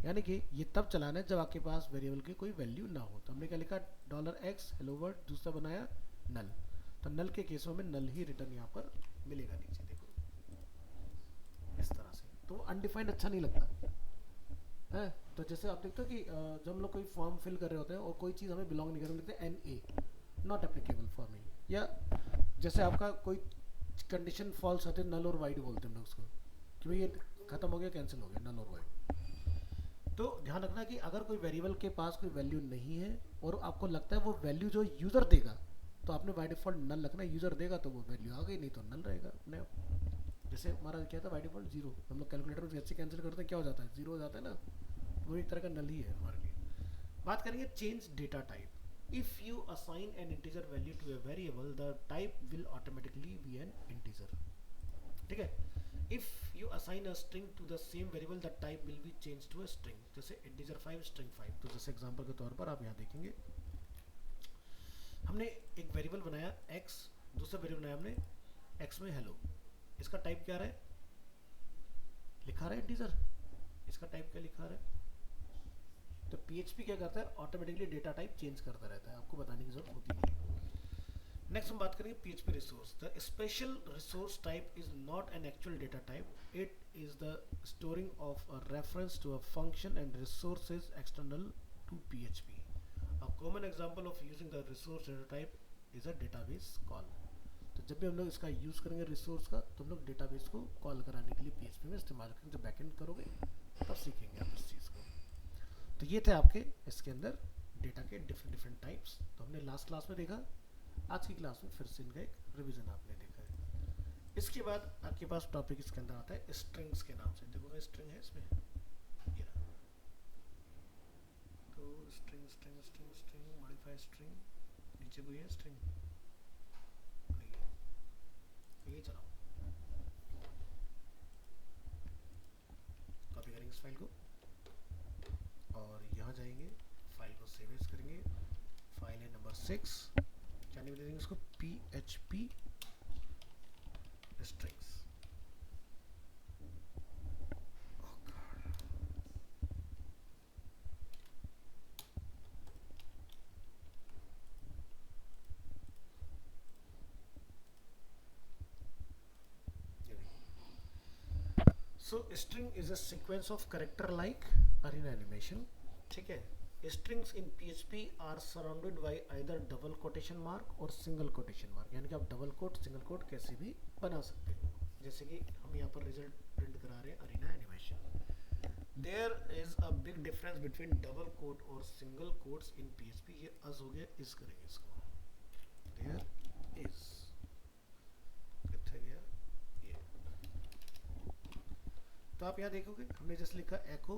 यानी कि ये तब चलाना है जब आपके पास वेरिएबल की कोई वैल्यू ना हो। तो हमने क्या लिखा, $x हेलो वर्ल्ड, दूसरा बनाया नल, तो नल के केसों में नल ही रिटर्न यहाँ पर मिलेगा नीचे, देखो इस तरह से। तो अनडिफाइंड अच्छा नहीं लगता है। तो जैसे आप देखते हो कि जब हम लोग कोई फॉर्म फिल कर रहे होते हैं और कोई चीज़ हमें बिलोंग नहीं कर रही, लिखते हैं NA not applicable for me, या जैसे आपका कोई कंडीशन फॉल्स आते हैं, नल और वाइड बोलते हैं हम लोग उसको, कि भाई ये खत्म हो गया, कैंसिल हो गया, नल और वाइड। तो ध्यान रखना कि अगर कोई वेरिएबल के पास कोई वैल्यू नहीं है और आपको लगता है वो वैल्यू जो यूज़र देगा, तो आपने बाय डिफॉल्ट नल रखना है। यूज़र देगा तो वो वैल्यू आ गई, नहीं तो नल रहेगा अपने आप। जैसे हमारा क्या था बाय डिफॉल्ट 0, हम लोग कैलकुलेटर में जैसे कैंसिल करते हैं क्या हो जाता है, 0 हो जाता है ना, वो एक तरह का नल ही है हमारे लिए। बात करेंगे change data type. If you assign an integer value to a variable, the type will automatically be an integer. ठीक है। If you assign a string to the same variable, the type will be changed to a string. जैसे integer 5 string 5। तो जैसे example के तौर पर आप यहाँ देखेंगे, हमने एक वेरिएबल बनाया x, दूसरा वेरिएबल बनाया हमने x में हेलो। इसका टाइप क्या रहा है, लिखा रहा है इंटीजर। इसका टाइप क्या लिखा रहा है, तो PHP क्या करता है, ऑटोमेटिकली डेटा टाइप चेंज करता रहता है, आपको बताने की जरूरत होती नहीं है। नेक्स्ट हम बात करेंगे PHP resource. The special resource type is not an actual data type, it is the storing of a reference to a function and resource is external to PHP। A common example of using the resource data type is a database call. तो जब भी हम लोग इसका use करेंगे resource का, तो हम लोग डेटाबेस को कॉल कराने के लिए PHP में इस्तेमाल करेंगे। जब बैकएंड करोगे तब सीखेंगे आप इस चीज़ को। तो ये थे आपके इसके अंदर डेटा के डिफरेंट टाइप्स। तो हमने लास्ट क्लास में देखा, आज की क्लास में फिर से इनका एक रिवीजन आपने देखा है। इसके बाद आपके पास टॉपिक इसके अंदर आता है स्ट्रिंग्स के नाम से। देखो स्ट्रिंग है इसमें, ये रहा। तो string string string string modify string, नीचे भी है स्ट्रिंग, ये चलाओ, कॉपी करेंगे इस फाइल को और यहाँ जाएंगे, फाइल को सेव एज करेंगे। फाइल है नंबर 6, क्या नेम दे देंगे इसको, PHP strings. So string is a sequence of character like arena animation, ठीक है। Strings in PHP are surrounded by either double quotation mark और single quotation mark, यानी कि आप डबल कोट सिंगल कोट कैसे भी बना सकते हो। जैसे कि हम यहाँ पर रिजल्ट प्रिंट करा रहे हैं Arena Animation. There is a big difference between double quote और single quotes in PHP। ये as हो गया, इस करेंगे इसको, there is, कितने गया ये। तो आप यहाँ देखोगे हमने जैसे लिखा एको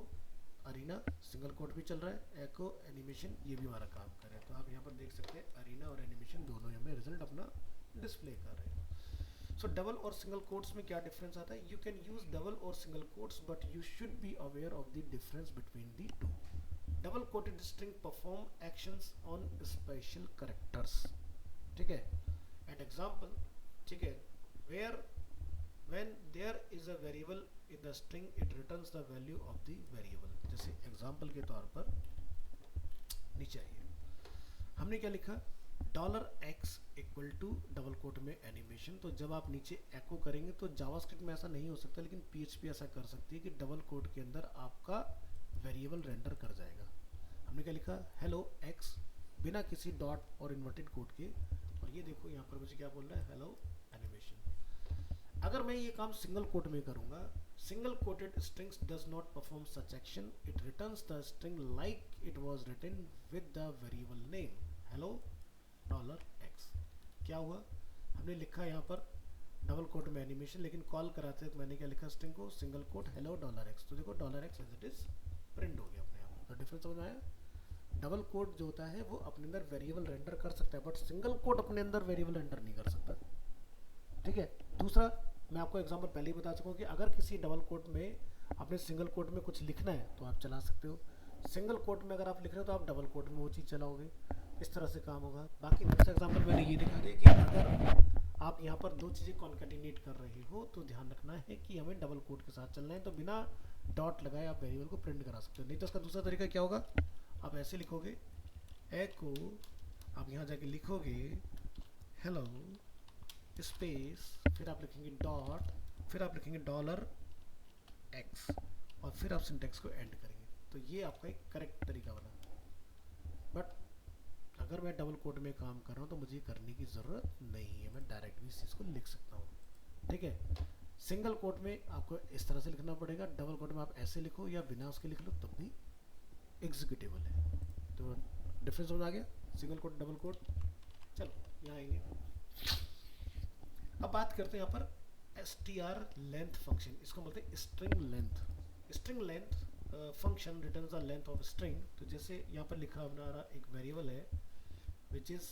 अरीना, सिंगल कोट भी चल रहा है, एको एनिमेशन ये भी हमारा काम कर रहा है। तो आप यहाँ पर देख सकते हैं अरीना और एनिमेशन दोनों ही हमें रिजल्ट अपना डिस्प्ले कर रहे हैं। सो डबल और सिंगल कोट्स में क्या डिफरेंस आता है, यू कैन यूज डबल और single quotes but you should be aware of the difference between the two. Double quoted string perform actions on special characters, ठीक है। एंड एग्जांपल, ठीक है, where when there is a variable in the string it returns the value of the variable. जैसे example के तौर पर नीचे आइए, हमने क्या लिखा, dollar x equal to double quote में एनिमेशन। तो जब आप नीचे एको करेंगे तो जावास्क्रिप्ट में ऐसा नहीं हो सकता, लेकिन पीएचपी ऐसा कर सकती है कि डबल कोट के अंदर आपका वेरिएबल रेंडर कर जाएगा। हमने क्या लिखा, हेलो एक्स, बिना किसी डॉट और इन्वर्टेड कोट के, और ये देखो यहाँ पर मुझे क्या बोल रहा है, हेलो एनिमेशन। अगर मैं ये काम सिंगल कोट में करूँगा, single quoted strings does not perform such action, it returns the string like it was written with the variable name hello $x। क्या हुआ, हमने लिखा यहाँ पर डबल कोट में एनिमेशन, लेकिन कॉल कराते तो मैंने क्या लिखा स्ट्रिंग को, सिंगल कोट हेलो $x। तो देखो $x as it is print हो गया अपने आप। तो डिफरेंस समझ में आया। डबल कोट जो होता है वो अपने अंदर वेरिएबल रेंडर कर सकता है, बट सिंगल कोट अपने अंदर वेरिएबल रेंडर नहीं कर सकता, ठीक है। दूसरा, मैं आपको एग्जांपल पहले ही बता चुका हूँ कि अगर किसी डबल कोट में अपने सिंगल कोट में कुछ लिखना है तो आप चला सकते हो, सिंगल कोट में अगर आप लिख रहे हो तो आप डबल कोट में वो चीज़ चलाओगे, इस तरह से काम होगा। बाकी नेक्स्ट एग्जांपल मैंने ये दिखा दिया कि अगर आप यहाँ पर दो चीज़ें कॉन्केटिनेट कर रहे हो तो ध्यान रखना है कि हमें डबल कोट के साथ चलना है, तो बिना डॉट लगाए आप वेरिएबल को प्रिंट करा सकते हो। नहीं तो इसका दूसरा तरीका क्या होगा, आप ऐसे लिखोगे एको, आप यहाँ जाके लिखोगे हेलो स्पेस, फिर आप लिखेंगे डॉट, फिर आप लिखेंगे $x, और फिर आप सिंटेक्स को एंड करेंगे। तो ये आपका एक करेक्ट तरीका बना। बट अगर मैं डबल कोट में काम कर रहा हूँ तो मुझे करने की ज़रूरत नहीं है, मैं डायरेक्ट भी इस चीज़ को लिख सकता हूँ, ठीक है। सिंगल कोट में आपको इस तरह से लिखना पड़ेगा, डबल कोट में आप ऐसे लिखो या बिना उसके लिख लो तब भी एग्जीक्यूटेबल है। तो डिफरेंस समझ आ गया, सिंगल कोट डबल कोट। चलो यहाँ आएंगे, अब बात करते हैं यहाँ पर str लेंथ फंक्शन, इसको बोलते हैं string length. String length function returns the length of string. तो जैसे यहाँ पर लिखा हमारा एक वेरिएबल है विच इज़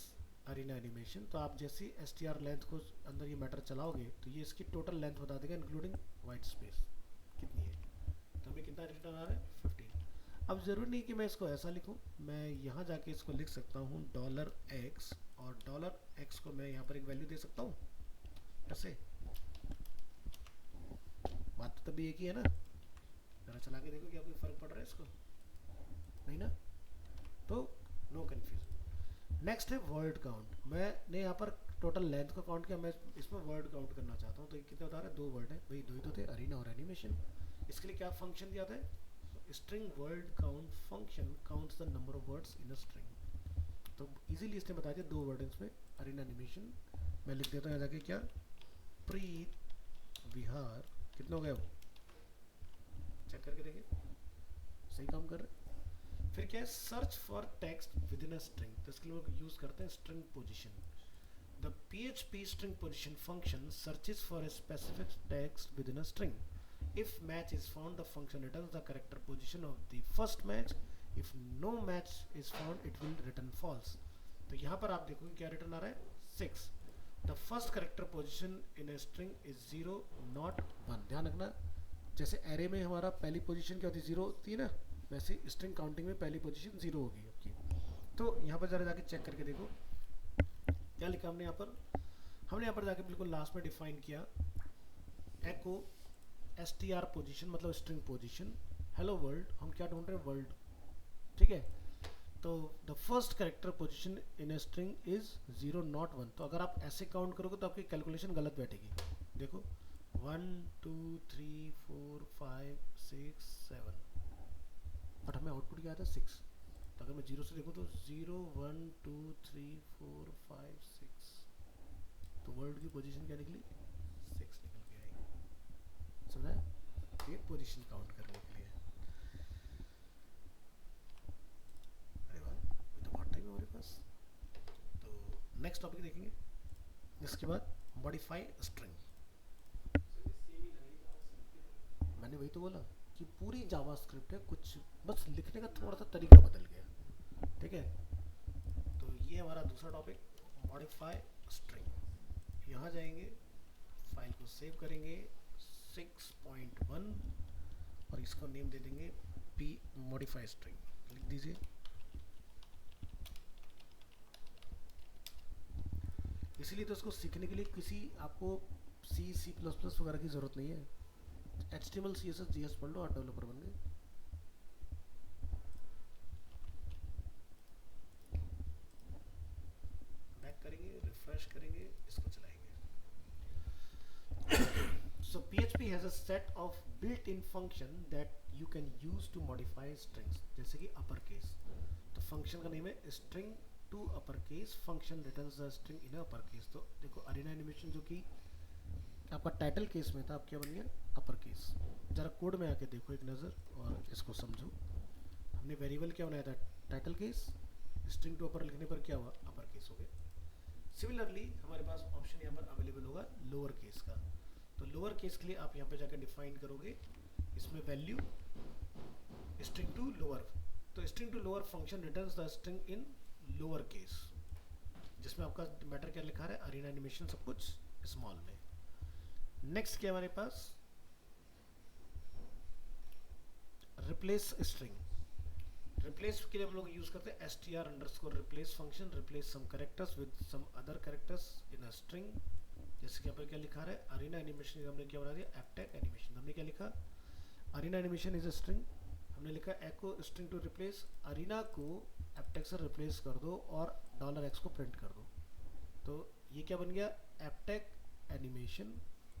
अरीना एनिमेशन, तो आप जैसे str लेंथ को अंदर ये मैटर चलाओगे तो ये इसकी टोटल लेंथ बता देगा इंक्लूडिंग वाइट स्पेस कितनी है। तो हमें कितना रिटर्न आ रहा है 15। अब ज़रूरी नहीं कि मैं इसको ऐसा लिखूँ, मैं यहाँ जाके इसको लिख सकता हूँ $x, और $x को मैं यहाँ पर एक वैल्यू दे सकता हूँ ऐसे। बात तो तभी एक ही है ना, जरा चला के देखो क्या कोई फर्क पड़ रहा है इसको, नहीं ना, तो नो कंफ्यूजन। नेक्स्ट है वर्ड काउंट। मैंने यहाँ पर टोटल लेंथ का काउंट किया, मैं इसमें वर्ड काउंट करना चाहता हूँ। तो ये कितने बता रहा है, 2 वर्ड है भाई, 2 ही तो थे, अरीना और एनिमेशन। इसके लिए क्या फंक्शन दिया था, string word count function counts the number of words in a string. तो इजीली इसने बता दिया 2 वर्ड इसमें, अरीना एनिमेशन। मैं लिख देता हूँ यहाँ जाके क्या, प्रीत विहार, कितना हो गया वो, चेक करके देखिए सही काम कर रहे हैं। फिर क्या है, search for text with in a string. तो इसके लिए वो यूज करते हैं string position. The PHP string position function searches for a specific text with in a string. If match is found, the function returns the character position of the first match. If no match is found, it will return false. तो यहाँ पर आप देखोगे क्या return आ रहा है, 6। The first character position in a string is 0 not 1। ध्यान रखना, जैसे एरे में हमारा पहली पोजीशन क्या होती है, 0 होती है ना, वैसे स्ट्रिंग काउंटिंग में पहली पोजीशन 0 होगी आपकी। तो यहाँ पर जरा जाके चेक करके देखो क्या लिखा हमने यहाँ पर। हमने यहाँ पर जाके बिल्कुल लास्ट में डिफाइन किया एको str पोजीशन मतलब स्ट्रिंग पोजीशन, हेलो वर्ल्ड, हम क्या ढूंढ रहे हैं, वर्ल्ड, ठीक है। तो the first character position in a string is 0 not 1। तो अगर आप ऐसे काउंट करोगे तो आपकी कैलकुलेशन गलत बैठेगी। देखो 1 2 3 4 5 6 7, बट हमें आउटपुट क्या आता है 6। तो अगर मैं 0 से देखूँ तो 0 1 2 3 4 5 6, तो वर्ल्ड की पोजीशन क्या निकली, 6 निकल के आएगी। समझा, ये पोजीशन काउंट करने के लिए। अरे वाह, ये तो बहुत टाइम है हमारे पास। तो नेक्स्ट टॉपिक देखेंगे इसके बाद, मॉडिफाई स्ट्रिंग। मैंने वही तो बोला कि पूरी जावास्क्रिप्ट है, कुछ बस लिखने का थोड़ा सा तरीका बदल गया, ठीक है। तो ये हमारा दूसरा टॉपिक, मॉडिफाई स्ट्रिंग। यहाँ जाएंगे, फाइल को सेव करेंगे 6.1 और इसको नेम दे देंगे p मॉडिफाई स्ट्रिंग। लिख दीजिए। इसीलिए तो इसको सीखने के लिए किसी आपको सी प्लस प्लस वगैरह की ज़रूरत नहीं है। HTML CSS JS पढ़ लो और डेवलपर बन गए। बैक करेंगे, रिफ्रेश करेंगे, इसको चलाएंगे। So PHP has a set of built-in function that you can use to modify strings, जैसे कि अपर केस। तो फंक्शन का नेम है string to upper case function returns the string in upper case। तो देखो अरीना एनिमेशन जो कि आपका टाइटल केस में था, अब क्या बन गया अपर केस। जरा कोड में आके देखो एक नज़र और इसको समझो। हमने वेरिएबल क्या बनाया था, टाइटल केस, स्ट्रिंग टू अपर लिखने पर क्या हुआ, अपर केस हो गया। सिमिलरली हमारे पास ऑप्शन यहाँ पर अवेलेबल होगा लोअर केस का। तो लोअर केस के लिए आप यहाँ पे जाकर डिफाइन करोगे, इसमें वैल्यू स्ट्रिंग टू लोअर। तो string to lower function returns the string in lower case, जिसमें आपका मैटर क्या लिखा है, अरीना एनिमेशन सब कुछ स्मॉल में। नेक्स्ट क्या हमारे पास, रिप्लेस स्ट्रिंग। रिप्लेस के लिए हम लोग यूज करते हैं str_ replace function, replace some characters with some other characters in a string. जैसे कि यहाँ पर क्या लिखा है, अरीना एनिमेशन हमने क्या बना दिया, एपटेक एनिमेशन। हमने क्या लिखा, Arena Animation is a string, हमने लिखा echo string to replace, Arena को एपटेक से रिप्लेस कर दो और $x को प्रिंट कर दो। तो ये क्या बन गया, एपटेक एनिमेशन,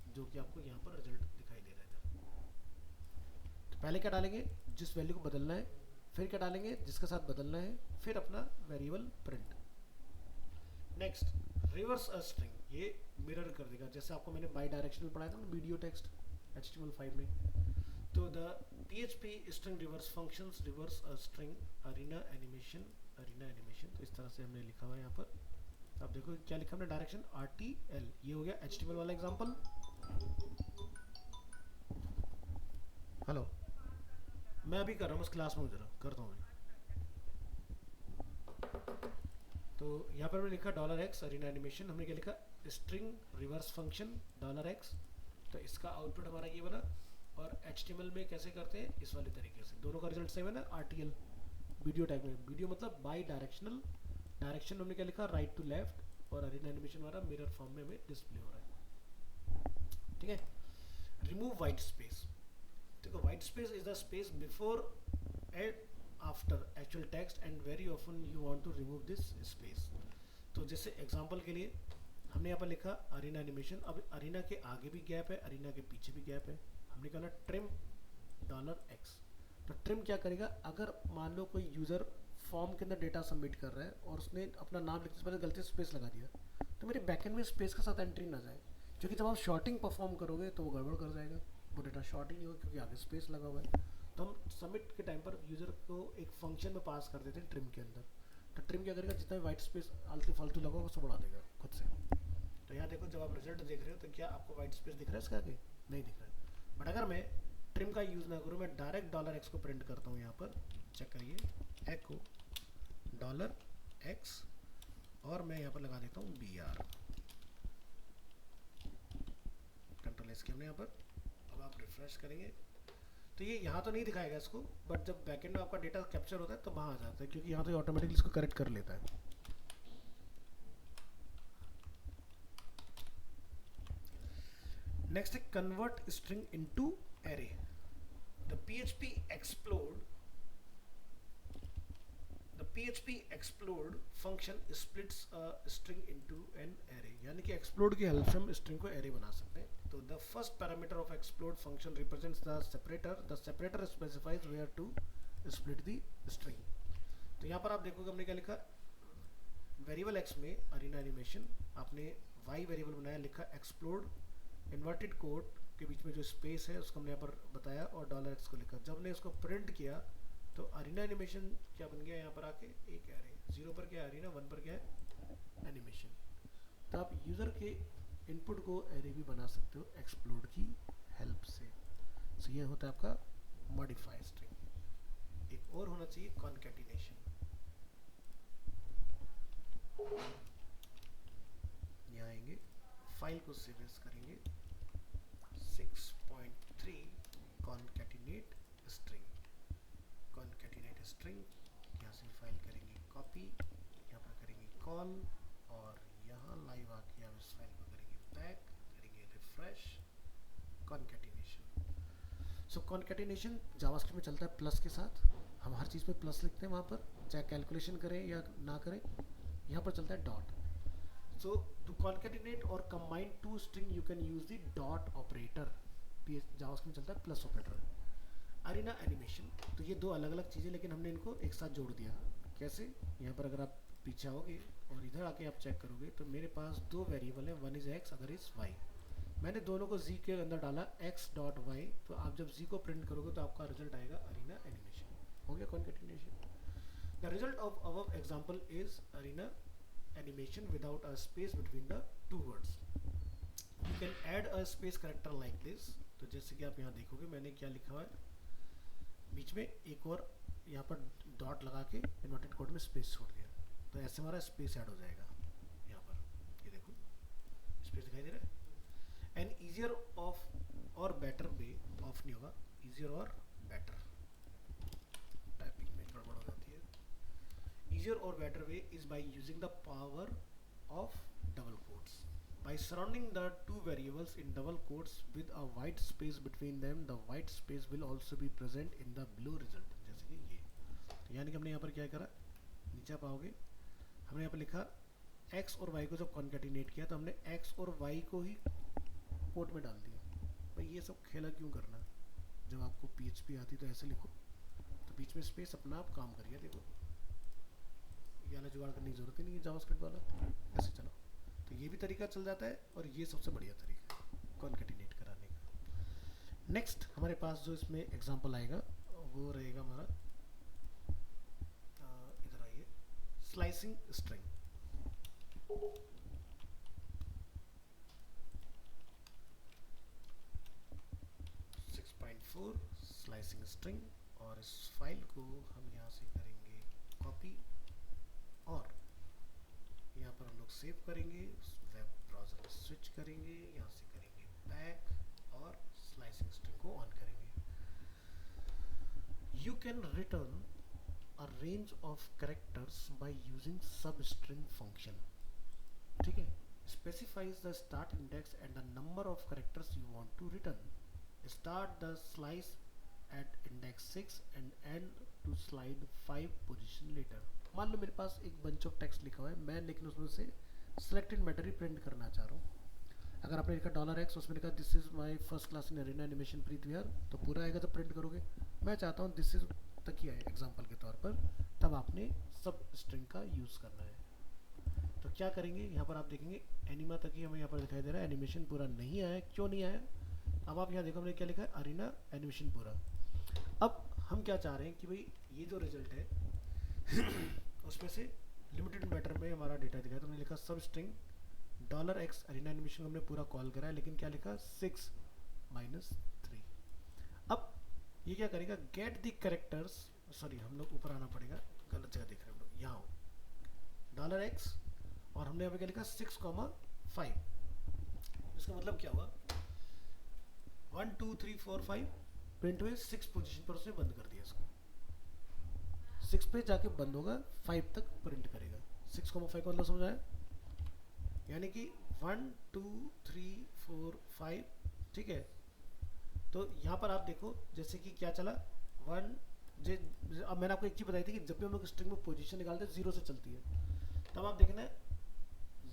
जो कि आपको यहाँ पर रिजल्ट दिखाई दे रहा है। तो पहले क्या डालेंगे, जिस वैल्यू को बदलना है, फिर क्या डालेंगे, जिसके साथ बदलना है, फिर अपना variable print. Next, reverse a string, ये मिरर कर देगा, जैसे आपको मैंने बाई डायरेक्शनल पढ़ाया था ना वीडियो टेक्स्ट HTML5 में। तो the PHP string reverse functions reverse a string Arena Animation, Arena Animation. तो इस तरह से हमने लिखा हुआ है यहाँ पर। अब देखो क्या लिखा हमने, डायरेक्शन RTL, ये हो गया HTML वाला एग्जांपल। हेलो, मैं अभी कर रहा हूँ, उस क्लास में जरा करता हूँ। तो यहाँ पर मैंने लिखा $x अरीना एनिमेशन, हमने क्या लिखा, स्ट्रिंग रिवर्स फंक्शन $x। तो इसका आउटपुट हमारा ये बना। और HTML में कैसे करते हैं, इस वाले तरीके से, दोनों का रिजल्ट सेम है ना, RTL वीडियो टैग में। वीडियो मतलब बाई डायरेक्शनल, डायरेक्शन हमने क्या लिखा, राइट टू लेफ्ट, और अरीना एनिमेशन हमारा मिरर फॉर्म में हमें डिस्प्ले हो रहा है। ठीक है। Remove white space. देखो white space is the space before and after actual text and very often you want to remove this space. तो जैसे एग्जांपल के लिए हमने यहाँ पर लिखा अरीना एनिमेशन, अब अरीना के आगे भी गैप है, अरीना के पीछे भी गैप है। हमने कहा ट्रिम $x। तो ट्रिम क्या करेगा, अगर मान लो कोई यूज़र फॉर्म के अंदर डेटा सबमिट कर रहा है और उसने अपना नाम लिखने से पहले गलती से स्पेस लगा दिया, तो मेरे बैकएंड में स्पेस के साथ एंट्री ना जाए, क्योंकि जब आप शॉर्टिंग परफॉर्म करोगे तो वो गड़बड़ कर जाएगा, वो डेटा शॉर्ट ही नहीं होगा क्योंकि आगे स्पेस लगा हुआ है। तो हम सबमिट के टाइम पर यूज़र को एक फंक्शन में पास कर देते हैं ट्रिम के अंदर। तो ट्रिम क्या करेगा, जितना भी वाइट स्पेस आलतू फालतू लगा होगा उसको बढ़ा देगा खुद से। तो यहाँ देखो जब आप रिजल्ट देख रहे हो तो क्या आपको वाइट स्पेस दिख रहा है इसका आगे, नहीं दिख रहा है। बट अगर मैं ट्रिम का यूज़ ना करूँ, मैं डायरेक्ट $x को प्रिंट करता हूँ, यहाँ पर चेक करिए, एको $x, और मैं यहाँ पर लगा देता हूँ BR, कंट्रोल एस के हमने यहाँ पर। अब आप रिफ्रेश करेंगे तो ये यहाँ तो नहीं दिखाएगा इसको, बट जब बैकएंड में आपका डेटा कैप्चर होता है तो वहाँ आ जाता है, क्योंकि यहाँ तो ऑटोमेटिकली इसको करेक्ट कर लेता है। नेक्स्ट है convert string into array. The PHP explode function splits a string into an array, यानी कि explode की हेल्प से हम स्ट्रिंग को एरे बना सकते हैं। तो the first parameter of explode function represents the separator specifies where to split the string। तो यहाँ पर आप देखोगे हमने क्या लिखा, वेरिएबल x में अरीना एनिमेशन, आपने y वेरिएबल बनाया, लिखा एक्सप्लोड, इन्वर्टेड कोट के बीच में जो स्पेस है उसको हमने यहाँ पर बताया और $x को लिखा। जब हमने इसको प्रिंट किया तो अरीना एनिमेशन क्या बन गया, यहाँ पर आके एक एरे, 0 पर क्या है अरीना, 1 पर क्या है एनिमेशन। तो आप यूज़र के इनपुट को एरे भी बना सकते हो एक्सप्लोड की हेल्प से। सो ये होता है आपका मॉडिफाई स्ट्रिंग। एक और होना चाहिए कॉन्कैटिनेशन। यहाँ आएंगे, फाइल को सेव एज करेंगे, 6.3 कॉन्कैटिनेट स्ट्रिंग, concatenate string यहाँ से फाइल करेंगे कॉपी, यहाँ पर करेंगे कॉल, और यहाँ लाइव आके हम इस फाइल को करेंगे बैक, करेंगे रिफ्रेश, कॉन्केटिनेशन। सो कॉन्केटिनेशन जावास्क्रिप्ट में चलता है प्लस के साथ, हम हर चीज़ पे प्लस लिखते हैं वहाँ पर, चाहे कैलकुलेशन करें या ना करें। यहाँ पर चलता है dot. So to concatenate or combine two string you can use the dot operator। JavaScript में चलता है प्लस ऑपरेटर। अरीना एनिमेशन, तो ये दो अलग अलग चीज़ें, लेकिन हमने इनको एक साथ जोड़ दिया। कैसे? यहाँ पर अगर आप पीछे आओगे और इधर आके आप चेक करोगे तो मेरे पास दो वेरिएबल है, one is x, other is why. मैंने दोनों को जी के अंदर डाला एक्स डॉट वाई, तो आप जब जी को प्रिंट करोगे तो आपका रिजल्ट आएगा अरीना एनिमेशन। हो गया concatenation. The result of our example is Arena animation without a space between the two words। You can add a space character like this। तो जैसे कि आप यहाँ देखोगे मैंने क्या लिखा हुआ है, बीच में एक और यहाँ पर डॉट लगा के इन्वर्टेड कोड में स्पेस छोड़ दिया, तो ऐसे हमारा स्पेस ऐड हो जाएगा। यहाँ पर ये देखो स्पेस दिखाई दे रहा है। एन ईजियर ऑफ और बेटर वे ऑफ नहीं होगा, ईजियर और बेटर, टाइपिंग में गड़बड़ हो जाती है। Easier or better way is by using the power of double quotes। By surrounding the two variables in double quotes with a white space between them, the white space will also be present in the below result। जैसे कि ये, तो यानी कि हमने यहाँ पर क्या करा, नीचे आप आओगे, हमने यहाँ पर लिखा x और y को जब कॉन्केटिनेट किया तो हमने x और y को ही कोट में डाल दिया। भाई ये सब खेला क्यों करना, जब आपको PHP आती तो ऐसे लिखो, तो बीच में स्पेस अपना आप काम करिए। देखो ये वाला जुगाड़ करने की जरूरत ही नहीं है जावास्क्रिप्ट वाला, ऐसे चलो। तो ये भी तरीका चल जाता है और ये सबसे बढ़िया तरीका है कॉन्केटिनेट कराने का। नेक्स्ट हमारे पास जो इसमें एग्जांपल आएगा वो रहेगा हमारा, इधर आइए, स्लाइसिंग स्ट्रिंग। 6.4 स्लाइसिंग स्ट्रिंग, और इस फाइल को हम यहाँ से करेंगे कॉपी और यहाँ पर हम लोग सेव करेंगे, वेब ब्राउज़र में स्विच करेंगे, यहाँ से करेंगे बैक और स्लाइसिंग स्ट्रिंग को ऑन करेंगे। You can return a range of characters by using substring function. ठीक है, specifies the start index and the number of characters you want to return. Start the slice at index 6 and end to slide 5 position letter. मान लो मेरे पास एक bunch of text लिखा हुआ है, मैं लेकिन उसमें से सिलेक्टेड मैटर ही प्रिंट करना चाह रहा हूँ। अगर आपने लिखा $x, उसमें लिखा this is my first class in Arena Animation Preet Vihar, तो पूरा आएगा तो प्रिंट करोगे। मैं चाहता हूँ दिस इज तक ही आए एग्जाम्पल के तौर पर, तब आपने सब स्ट्रिंग का यूज़ करना है। तो क्या करेंगे, यहाँ पर आप देखेंगे एनिमा तक ही हमें यहाँ पर दिखाई दे रहा है, एनिमेशन पूरा नहीं आया। क्यों नहीं आया? अब आप यहाँ देखो हमने क्या लिखा है, अरीना एनिमेशन पूरा। अब हम क्या चाह रहे हैं कि भाई ये जो रिजल्ट है उसमें से लिमिटेड मैटर में हमारा डेटा दिखाया, तो हमने लिखा सब स्ट्रिंग $x अरीना एनिमेशन हमने पूरा कॉल करा है, लेकिन क्या लिखा 6-3। अब ये क्या करेगा, गेट द कैरेक्टर्स, सॉरी हम लोग ऊपर आना पड़ेगा, गलत जगह देख रहे हैं हम लोग, यहाँ हो $x और हमने यहाँ पे क्या लिखा 6,5। इसका मतलब क्या हुआ, 1 2 3 4 5 प्रिंट हुए, 6 पोजीशन पर उसने बंद कर दिया इसको, 6 पे जाके बंद होगा, 5 तक प्रिंट करेगा। 6,5 का मतलब समझ आया, यानी कि 1 2 3 4 5। ठीक है, तो यहाँ पर आप देखो जैसे कि क्या चला 1 अब मैंने आपको एक चीज़ बताई थी कि जब भी हम लोग स्ट्रिंग में पोजीशन निकालते हैं 0 से चलती है, तब आप देखना है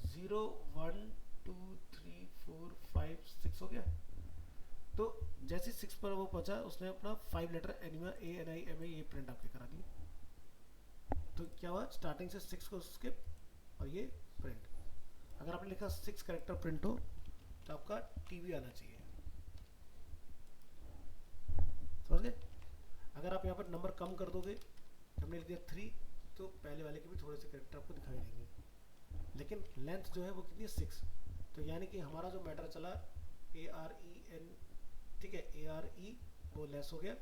0 1 2 3 4 5 6 हो गया। तो जैसे 6 पर वो पहुंचा, उसने अपना 5 लेटर एनिमा ANIMA ये प्रिंट आपके करा दी। तो क्या हुआ, स्टार्टिंग से 6 को स्किप और ये प्रिंट। अगर आपने लिखा 6 कैरेक्टर प्रिंट हो तो आपका टीवी आना चाहिए, समझ गए। अगर आप यहाँ पर नंबर कम कर दोगे, हमने लिख दिया 3, तो पहले वाले के भी थोड़े से कैरेक्टर आपको दिखाई देंगे, लेकिन लेंथ जो है वो कितनी है 6। तो यानी कि हमारा जो मैटर चला AREN, ठीक है, ARE वो लेस हो गया,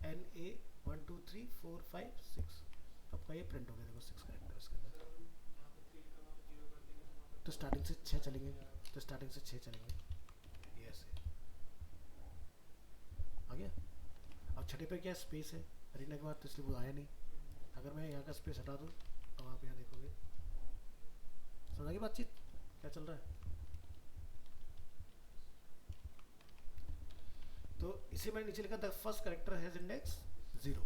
NA 1 2 3 4 5 6, आपका ये प्रिंट हो गया। देखो 6 कैरेक्टर्स के अंदर, तो स्टार्टिंग से 6 चलेंगे, तो स्टार्टिंग से 6 चलेंगे, ये ऐसे आ गया। अब छठे पे क्या स्पेस है अरीना के बाद, तो इसलिए वो आया नहीं। अगर मैं यहाँ का स्पेस हटा दूँ तो आप यहाँ देखोगे, समझ आगे बातचीत क्या चल रहा है। तो इसी मैंने नीचे लिखा, the first character has index 0।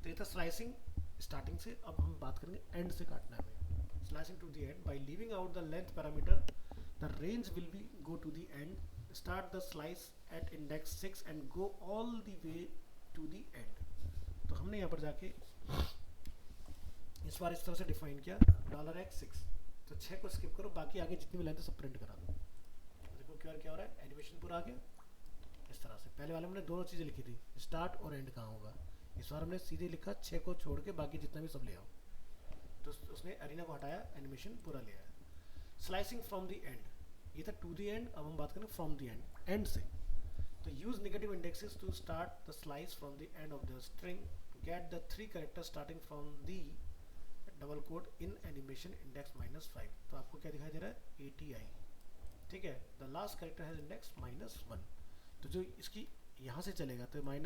तो ये था स्लाइसिंग स्टार्टिंग से। अब हम बात करेंगे एंड से काटना है हमें। Slicing to the end by leaving out the length parameter the range will be go to the end, start the slice at index 6 and go all the way to the end. तो हमने यहाँ पर जाके इस बार इस तरह से define किया $x6। तो 6 को स्किप करो, बाकी आगे जितनी भी लेंथ है सब प्रिंट करा दो। देखो क्या हो रहा है, एनिमेशन पूरा आ गया इस तरह से। पहले वाले हमने दोनों चीज़ें लिखी थी, स्टार्ट और एंड कहाँ होगा। इस बार हमने सीधे लिखा 6 को छोड़ के बाकी जितना भी सब ले आओ। तो उसने अरीना को हटाया, एनिमेशन पूरा ले आया। स्लाइसिंग फ्रॉम द एंड, ये था टू द एंड। अब हम बात करें फ्रॉम द एंड से। तो use negative indexes to start the slice from the end of the string, get the 3 character starting from the double code in animation index -5। तो आपको क्या दिखाई दे रहा है, ATI, ठीक है। The last character has index -1। तो जो इसकी यहाँ से चलेगा तो -1,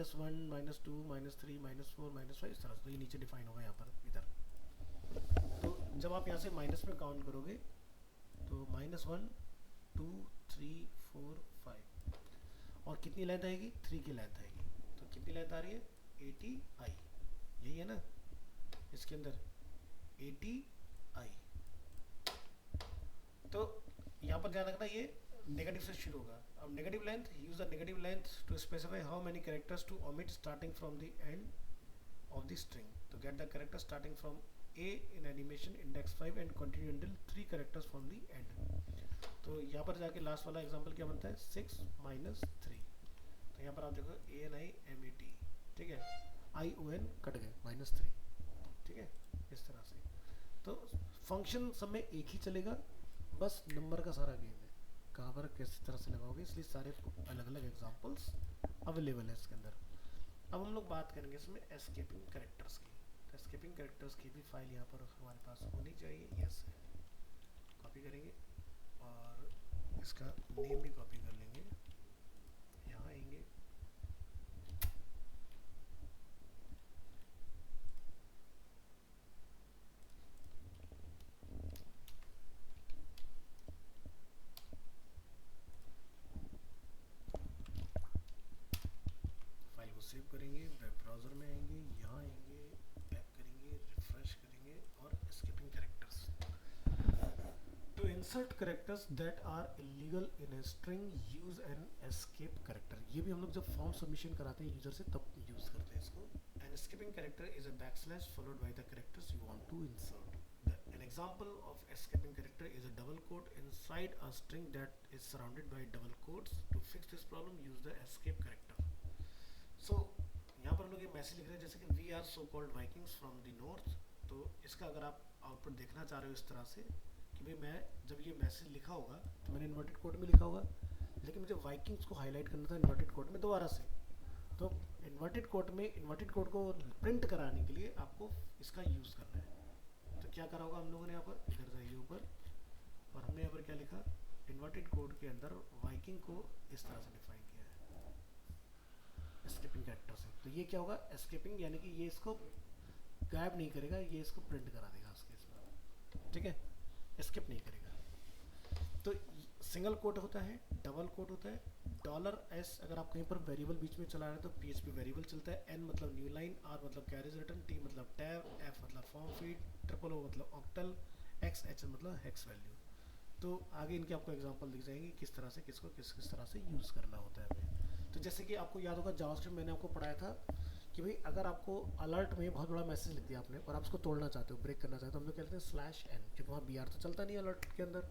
-2, -3, -4, -5 इस तरह से। तो ये नीचे डिफाइन होगा यहाँ पर इधर। तो जब आप यहाँ से माइनस में काउंट करोगे तो -1, 2, 3, 4, 5 और कितनी लेंथ आएगी, 3 की लेंथ आएगी। तो कितनी लेंथ आ रही है, 80i, यही है ना इसके अंदर, 80i। तो यहाँ पर ध्यान रखना ये नेगेटिव से शुरू होगा। अब negative length, use the negative length to specify how many characters to omit starting from the end of the string. तो get the character starting from A in animation index 5 and continue until 3 characters from the end। तो यहाँ पर जाके last वाला example क्या बनता है, 6 - 3। तो यहाँ पर आप देखो ANIMAT, ठीक है, ION कट गए, -3, ठीक है, इस तरह से। तो फंक्शन सब में एक ही चलेगा, बस नंबर का सारा गेम है, कहाँ पर किस तरह से लगाओगे, इसलिए सारे अलग अलग एग्जांपल्स अवेलेबल है इसके अंदर। अब हम लोग बात करेंगे इसमें एस्केपिंग कैरेक्टर्स की। एस्केपिंग कैरेक्टर्स की भी फाइल यहाँ पर हमारे पास होनी चाहिए, यस है। कॉपी करेंगे और इसका नेम भी कॉपी कर लेंगे, यहाँ आएंगे, फाइल को सेव करेंगे, वेब ब्राउज़र में आएंगे, यहाँ आएंगे, बैक करेंगे, रिफ्रेश करेंगे और escaping characters. To insert characters that are illegal in a string, use an escape character। ये भी हम लोग जब फॉर्म सबमिशन कराते हैं यूजर से तब यूज करते हैं इसको। An escaping character is a backslash followed by the characters you want to insert। An example of escaping character is a double quote inside a string that is surrounded by double quotes। To fix this problem, use the escape character। So यहाँ पर हम लोग ये message लिख रहे हैं जैसे कि we are so called Vikings from the north। तो इसका अगर आप आउटपुट देखना चाह रहे हो इस तरह से कि भाई मैं जब ये मैसेज लिखा होगा तो मैंने इन्वर्टेड कोड में लिखा होगा, लेकिन मुझे वाइकिंग्स को हाईलाइट करना था इन्वर्टेड कोड में दोबारा से। तो इन्वर्टेड कोड में इन्वर्टेड कोड को प्रिंट कराने के लिए आपको इसका यूज़ करना है। तो क्या करा होगा हम लोगों ने यहाँ पर, इधर जाइए ऊपर, और हमने यहाँ पर क्या लिखा, इन्वर्टेड कोड के अंदर वाइकिंग को इस तरह से डिफाइन किया है एस्केपिंग कैरेक्टर से। तो ये क्या होगा, एस्केपिंग यानी कि ये इसको गायब नहीं करेगा, ये इसको प्रिंट करा देगा उसके इसमें, ठीक है, एस्केप नहीं करेगा। तो सिंगल कोट होता है, डबल कोट होता है, $S अगर आप कहीं पर वेरिएबल बीच में चला रहे हैं तो PHP वेरिएबल चलता है, N मतलब न्यू लाइन, R मतलब कैरेज रिटर्न, T मतलब टैब, F मतलब फॉर्म फीड, O मतलब ऑक्टल, H मतलब हेक्स वैल्यू। तो आगे इनके आपको एग्जांपल दिख जाएंगे किस तरह से किसको किस तरह से यूज़ करना होता है हमें। तो जैसे कि आपको याद होगा जावास्क्रिप्ट मैंने आपको पढ़ाया था कि भाई अगर आपको अलर्ट में बहुत बड़ा मैसेज लिख दिया आपने और आप उसको तोड़ना चाहते हो, ब्रेक करना चाहते हो, तो हम लोग कहते हैं /n, क्योंकि वहाँ BR तो चलता नहीं अलर्ट के अंदर,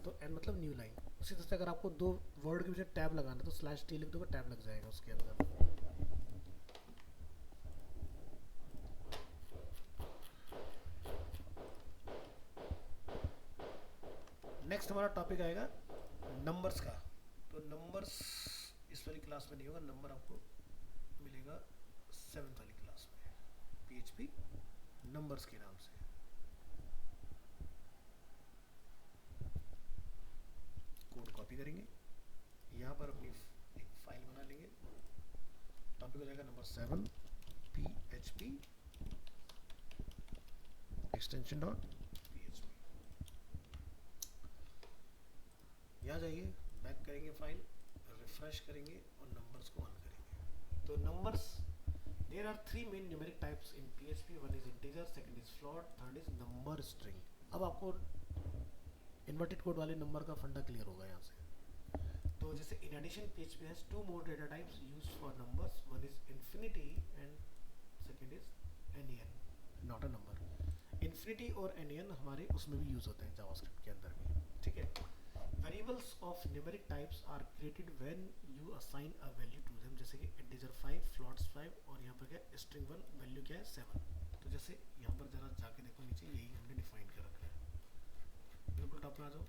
तो N मतलब न्यू लाइन। उसी तरह से अगर आपको 2 वर्ड के पीछे टैब लगाना है तो /t लिख दोगे, टैब लग जाएगा उसके अंदर। नेक्स्ट हमारा टॉपिक आएगा नंबर्स का। तो नंबर्स इस वाली क्लास में नहीं होगा, नंबर आपको मिलेगा 7th वाली क्लास में, PHP नंबर्स के नाम से। कोड कॉपी करेंगे, यहाँ पर अपनी एक फाइल बना लेंगे, टॉपिक हो जाएगा number 7 PHP extension dot php। यहाँ जाइए, बैक करेंगे फाइल, रिफ्रेश करेंगे और नंबर्स को ऑन करेंगे। तो numbers, there are three main numeric types in PHP। One is integer, second is float, third is number string. अब आपको इन्वर्टेड कोड वाले नंबर का फंडा क्लियर होगा यहाँ से। तो जैसे in addition PHP has two more data types used for numbers, one is infinity and second is NaN, not a number. Infinity और NaN हमारे उसमें भी यूज होते हैं जावास्क्रिप्ट के अंदर भी, ठीक है। Variables of numeric types are created when you assign a value to them, जैसे कि integer 5, floats 5 और यहाँ पर क्या string 1 वैल्यू क्या है 7। तो जैसे यहाँ पर जरा जाके देखो नीचे, यही हमने डिफाइन कर रखा है। बिल्कुल टॉप में आ जाओ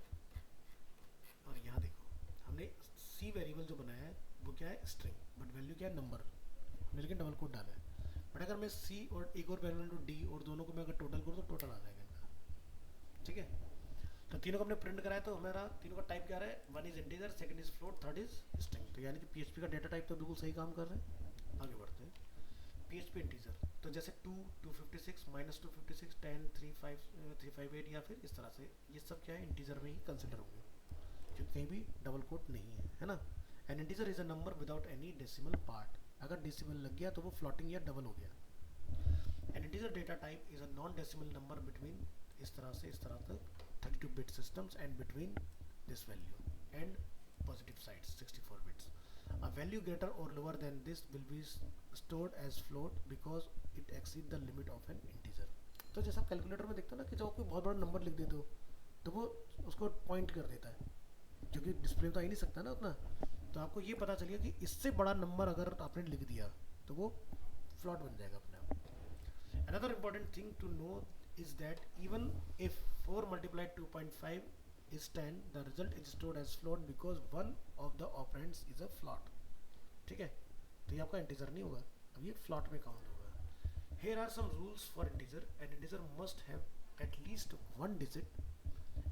और यहाँ देखो हमने C वेरिएबल जो बनाया है वो क्या है string, बट वैल्यू क्या है नंबर, लेकिन डबल कोट डाला है। बट अगर मैं C और एक और वेरिएबल D और दोनों को मैं अगर टोटल करूँ तो टोटल आ जाएगा इनका, ठीक है। तो तीनों को हमने प्रिंट कराया, तो हमारा तीनों का टाइप क्या रहा है, one is integer, second is float, third is string. तो यानी कि PHP का डेटा टाइप तो बिल्कुल सही काम कर रहे हैं। आगे बढ़ते हैं, PHP इंटीजर, तो जैसे 2, 256, -256, 10, 358 या फिर इस तरह से, ये सब क्या है इंटीजर में ही कंसिडर होंगे क्योंकि कहीं भी डबल कोट नहीं है ना। N integer is a number without any decimal part, अगर डेसिमल लग गया तो वो फ्लोटिंग या डबल हो गया। N integer data type is a non decimal number between, इस तरह से इस तरह तक 32-bit systems and between this value and positive sides 64 bits. A value greater or lower than this will be stored as float because it exceeds the limit of an integer. तो जैसा आप calculator में देखते हो ना कि जब कोई बहुत बड़ा नंबर लिख देते हो तो वो उसको पॉइंट कर देता है, क्योंकि डिस्प्ले में तो आ ही नहीं सकता ना उतना। तो आपको ये पता चलेगा कि इससे बड़ा नंबर अगर आपने लिख दिया तो वो फ्लॉट बन जाएगा अपने आप। Another important thing to know is that even if 4 multiplied 2.5 is 10, the result is stored as float because one of the operands is a float, ठीक है। तो ये आपका इंटीजर नहीं होगा, अब ये फ्लॉट में काउंट होगा। Here are some rules for integer. An integer must have at least one digit.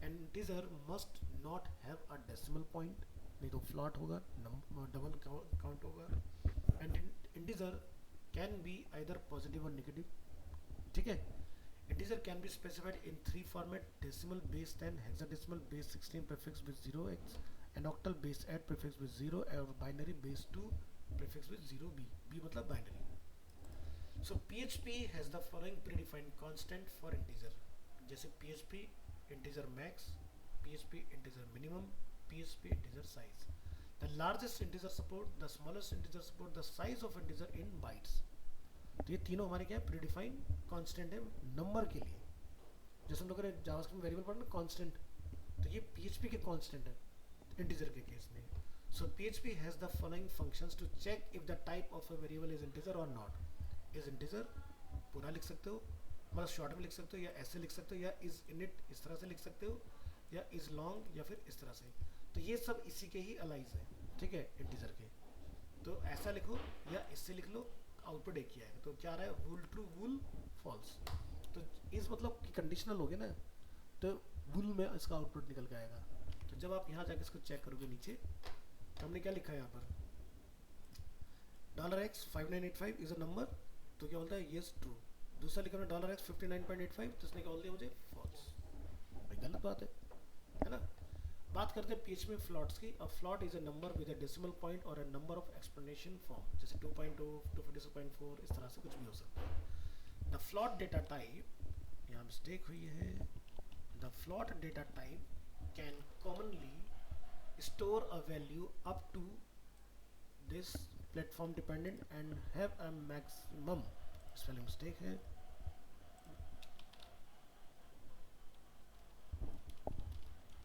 An integer must not have a decimal point, नहीं तो फ्लॉट होगा, डबल काउंट होगा। And integer can be either positive or negative, ठीक है। Integer can be specified in three format: decimal base 10, hexadecimal base 16 prefix with 0x, and octal base 8 prefix with 0, और binary base 2 prefix with 0b, b मतलब binary। So PHP has the following predefined constant for integer, जैसे PHP integer max, PHP integer minimum, PHP integer size। The largest integer support, the smallest integer support, the size of integer in bytes। तो ये तीनों हमारे क्या है, predefine constant है number के लिए। जैसे हम लोग जावास्क्रिप्ट में वेरिएबल पढ़ना कांस्टेंट, तो ये PHP के कांस्टेंट है इंटीजर के केस में। So PHP has the following functions to check if the type of a variable is integer और नॉट। इज इंटीजर पूरा लिख सकते हो, मतलब शॉर्ट में लिख सकते हो, या ऐसे लिख सकते हो, या इज इनिट इस तरह से लिख सकते हो, या इज लॉन्ग, या फिर इस तरह से। तो ये सब इसी के ही अलाइज है, ठीक है, इंटीजर के। तो ऐसा लिखो या इससे लिख लो, आउटपुट एक ही आएगा। तो क्या आ रहा है, वुल ट्रू, वुल फॉल्स। तो इस मतलब कि कंडीशनल हो गया ना, तो वुल में इसका आउटपुट निकल के आएगा। तो जब आप यहाँ जाके इसको चेक करोगे नीचे, तो हमने क्या लिखा है यहाँ पर, $x 5985 इज अ नंबर, तो क्या बोलता है येस ट्रू। दूसरा लिखा हमने $x 59.85, तो इसने क्या बोल दिया मुझे फॉल्स। भाई गलत बात है ना। बात करते हैं PHP में फ्लॉट्स की। A float is a number with a decimal point और a number of explanation form, जैसे 2.2, 256.4, इस तरह से कुछ भी हो सकता है। द फ्लॉट डेटा टाइप, यहाँ मिस्टेक हुई है, the float data type can commonly store a value up to this platform dependent and have a maximum, spelling mistake है,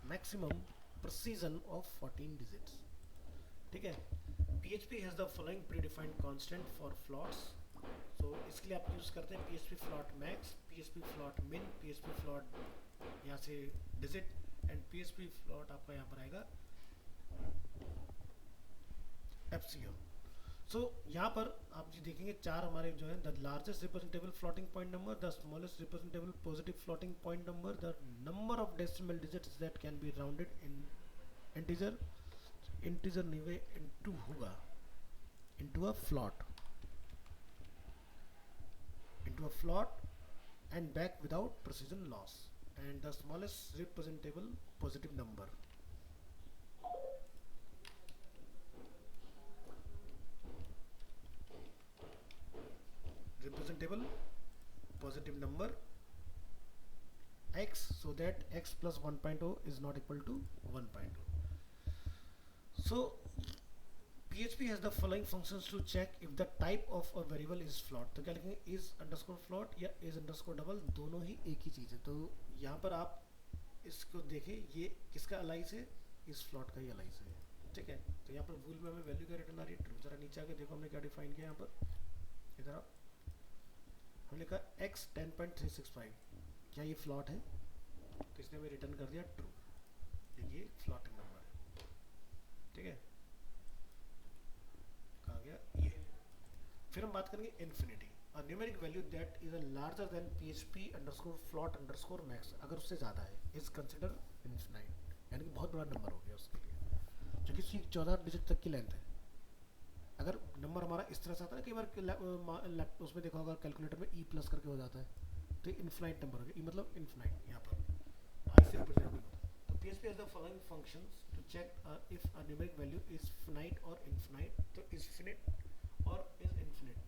मैक्सिमम precision of 14 digits, ठीक है। PHP has the following predefined constant for floats, so इसके लिए आप use करते हैं PHP float max, PHP float min, PHP float यहाँ से digit, and PHP float आपका यहाँ पर आएगा FCM। सो यहाँ पर आप जी देखेंगे चार हमारे जो है, the largest representable floating point number, the smallest representable positive floating point number, the number of decimal digits that can be rounded in integer, integer निवे इनटू होगा, into a float, into a float and back without precision loss, and the smallest representable positive number. Representable positive number x, so that x plus 1.0 is not equal to 1.0. So PHP has the following functions to check if the type of a variable is float. तो क्या लिखेंगे, is underscore float या is underscore double, दोनों ही एक ही चीज़ है. तो यहाँ पर आप इसको देखें, ये किसका अलाइज है, इस फ्लॉट का ही अलाइज है. ठीक है, तो यहाँ पर वूल में हमें वैल्यू क्या रिटर्न आ रही है, ट्रू. जरा नीचे आके देखो हमने क्या डिफाइन किया. यहाँ पर इधर आप हमने लिखा x 10.365, क्या ये फ्लॉट है, तो इसने हमें रिटर्न कर दिया ट्रू. ये फ्लॉटिंग नंबर है. ठीक है, कहाँ गया ये. फिर हम बात करेंगे infinity. A numeric value that is a larger than PHP underscore float underscore max, अगर उससे ज़्यादा है, is considered infinite, यानी कि बहुत बड़ा नंबर हो गया उसके लिए, जो कि 14 डिजिट तक की लेंथ है. अगर नंबर हमारा इस तरह से आता है, कई बार उसमें देखा होगा कैलकुलेटर में e प्लस करके हो जाता है, तो इन्फिनाइट नंबर हो गया. e मतलब इन्फिनाइट, यहाँ पर i से रिप्रेजेंट नहीं होता. तो PHP has the following functions to check if a numeric value is finite or infinite. तो is finite or is infinite.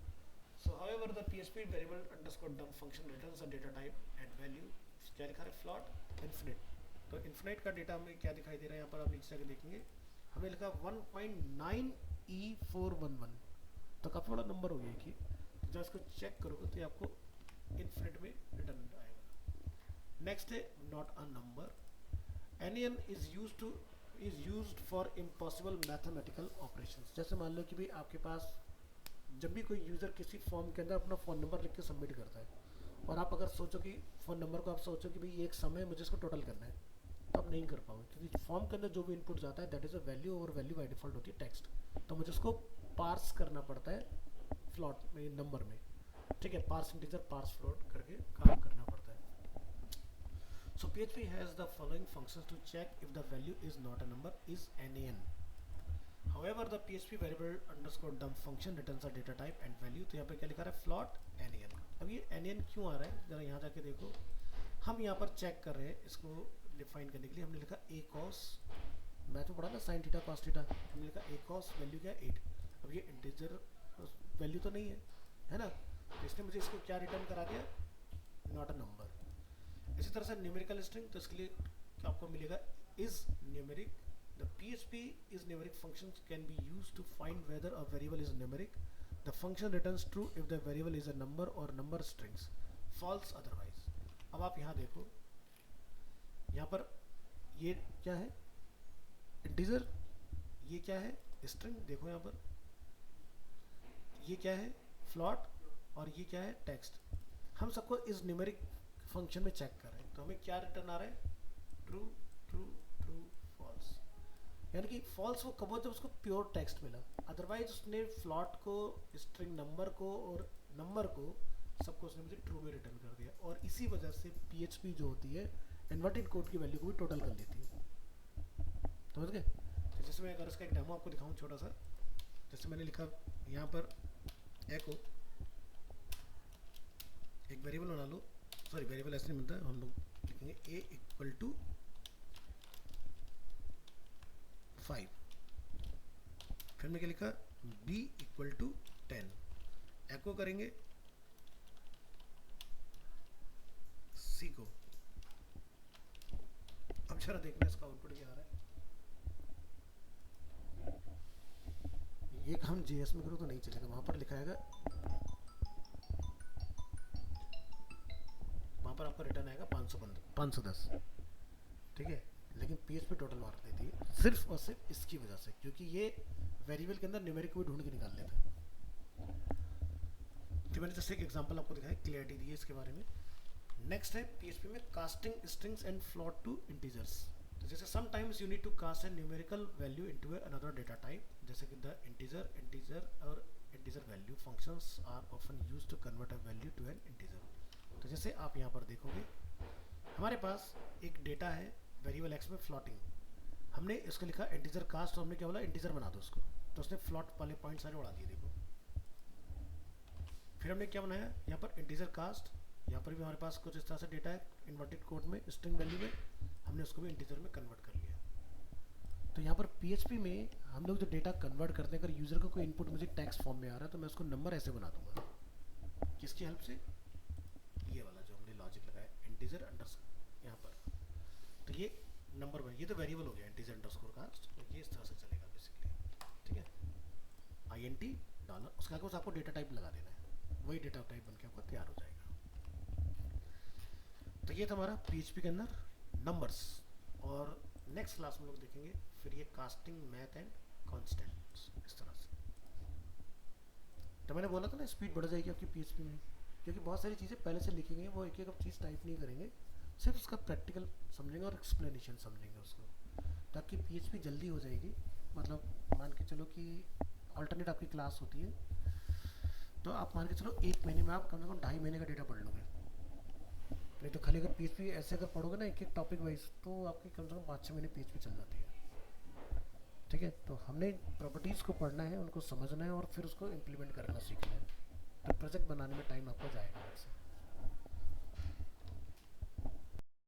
So however the PHP variable underscore dump function returns a data type and value. क्या लिखा है, float infinite. तो infinite का data हमें क्या दिखाई दे रहा है, यहाँ पर आप नीचे आके देखेंगे हमें लिखा 1.9 E411, तो काफ़ी बड़ा नंबर हो गया कि जब इसको चेक करोगे तो आपको इन्फिनिट में रिटर्न आएगा. नेक्स्ट है not a number. NaN is used for impossible mathematical operations. जैसे मान लो कि भाई आपके पास जब भी कोई यूज़र किसी फॉर्म के अंदर अपना फ़ोन नंबर लिख के सबमिट करता है, और आप अगर सोचो कि फ़ोन नंबर को आप सोचो कि भाई ये एक समय मुझे इसको टोटल करना है, तो आप नहीं कर पाओगे, क्योंकि फॉर्म के अंदर जो भी इनपुट जाता है दैट इज़ अ वैल्यू, और वैल्यू बाई डिफ़ॉल्ट होती है टेक्स्ट. तो मुझे उसको पार्स करना पड़ता है फ्लॉट में, नंबर में. ठीक है, पार्स इंटीजर पार्स फ्लोट करके काम करना पड़ता है. So PHP has the following functions to check if the value is not a number, is NaN. However, the PHP variable underscore dump function returns a data type and value. तो यहाँ पे क्या लिखा रहा है, फ्लॉट NaN. अब ये NaN क्यों आ रहा है, जरा यहाँ जाके देखो. हम यहाँ पर चेक कर रहे हैं इसको डिफाइन करने के लिए. हमने लिखा a cos, मैं तो पढ़ा ना साइन थीटा कॉस थीटा, हमने लिखा a cos वैल्यू क्या है 8. अब ये इंटीजर वैल्यू तो नहीं है ना, तो इसने मुझे इसको क्या रिटर्न करा दिया, नॉट अ नंबर. इसी तरह से न्यूमेरिकल स्ट्रिंग, तो इसके लिए आपको मिलेगा is numeric. The PHP is numeric functions can be used to find whether a variable is numeric. The function returns true if the variable is a number or number strings, false otherwise. अब आप यहाँ देखो, यहाँ पर ये क्या है, integer, ये क्या है, स्ट्रिंग. देखो यहाँ पर ये क्या है, फ्लॉट, और ये क्या है, टेक्स्ट. हम सबको इस न्यूमेरिक फंक्शन में चेक कर रहे हैं, तो हमें क्या रिटर्न आ रहा है, ट्रू ट्रू ट्रू फॉल्स. यानी कि फॉल्स वो कब हो, जब उसको प्योर टेक्स्ट मिला. अदरवाइज उसने फ्लॉट को, स्ट्रिंग नंबर को और नंबर को सबको उसने मुझे ट्रू में रिटर्न कर दिया. और इसी वजह से PHP जो होती है इन्वर्टेड कोड की वैल्यू को भी टोटल कर लेती है. समझ गए. तो जैसे मैं अगर इसका एक डेमो आपको दिखाऊँ छोटा सा, जैसे मैंने लिखा यहाँ पर एको, एक वेरिएबल बना लो, सॉरी वेरिएबल ऐसे नहीं मिलता है, हम लोग लिखेंगे a इक्वल टू 5, फिर मैं क्या लिखा, b इक्वल टू 10. एको करेंगे c को. अब जरा देखना इसका आउटपुट क्या आ रहा है. ये काम JS में करो तो नहीं चलेगा, वहां पर लिखाएगा, वहाँ पर आपका रिटर्न आएगा 510. ठीक है, लेकिन PHP टोटल मार्क देती है सिर्फ और सिर्फ इसकी वजह से, क्योंकि ये वेरिएबल के अंदर न्यूमेरिक को ढूंढ के निकाल लेता है. तो मैंने जैसे एक एग्जांपल आपको दिखाया, क्लियरिटी दी है इसके बारे में. नेक्स्ट है PHP में casting strings and float to integers. तो जैसे sometimes you need to cast a numerical value into another data type, जैसे कि द इंटीजर और integer value functions are often used to convert a value to an integer. तो जैसे आप यहाँ पर देखोगे हमारे पास एक डेटा है वेरिएबल x में फ्लॉटिंग, हमने इसको लिखा इंटीजर कास्ट, और हमने क्या बोला, इंटीजर बना दो उसको, तो उसने फ्लॉट वाले पॉइंट सारे उड़ा दिए. देखो फिर हमने क्या बनाया, यहाँ पर इंटीजर कास्ट यहाँ पर भी हमारे पास कुछ इस तरह से डेटा है इन्वर्टेड कोड में स्ट्रिंग वैल्यू में, हमने उसको भी इंटीजर में कन्वर्ट कर लिया। तो यहाँ पर पीएचपी में हम लोग जो डेटा कन्वर्ट करते हैं, अगर यूज़र का कोई इनपुट मुझे टेक्स्ट फॉर्म में आ रहा है तो मैं उसको नंबर ऐसे बना दूंगा, किसकी हेल्प से, ये वाला जो हमने लॉजिक लगाया इंटीजर अंडरस्कोर यहाँ पर। तो ये नंबर बन, ये तो वेरिएबल हो गया इंटीजर अंडरस्कोर कास्ट, तो ये इस तरह से चलेगा बेसिकली, ठीक है। INT डॉलर, उसके आगे बस आपको डेटा टाइप लगा देना है, वही डेटा टाइप बन के आपका तैयार हो जाएगा। तो ये था हमारा PHP के अंदर नंबर्स। और नेक्स्ट क्लास में लोग देखेंगे फिर ये कास्टिंग मैथ एंड कॉन्स्टेंट्स इस तरह से। तो मैंने बोला था ना स्पीड बढ़ जाएगी आपकी PHP में, क्योंकि बहुत सारी चीज़ें पहले से लिखी गई हैं, वो एक एक चीज़ टाइप नहीं करेंगे, सिर्फ उसका प्रैक्टिकल समझेंगे और एक्सप्लेनेशन समझेंगे उसको, ताकि PHP जल्दी हो जाएगी। मतलब मान के चलो कि अल्टरनेट आपकी क्लास होती है, तो आप मान के चलो 1 महीने में आप कम से कम 2.5 महीने का डेटा पढ़ लोगे। नहीं तो खाली अगर PHP ऐसे अगर पढ़ोगे ना एक एक टॉपिक वाइज, तो आपकी कम से कम 5-6 महीने PHP चल जाती है, ठीक है। तो हमने प्रॉपर्टीज़ को पढ़ना है, उनको समझना है और फिर उसको इम्प्लीमेंट करना सीखना है। तो प्रोजेक्ट बनाने में टाइम आपका जाएगा।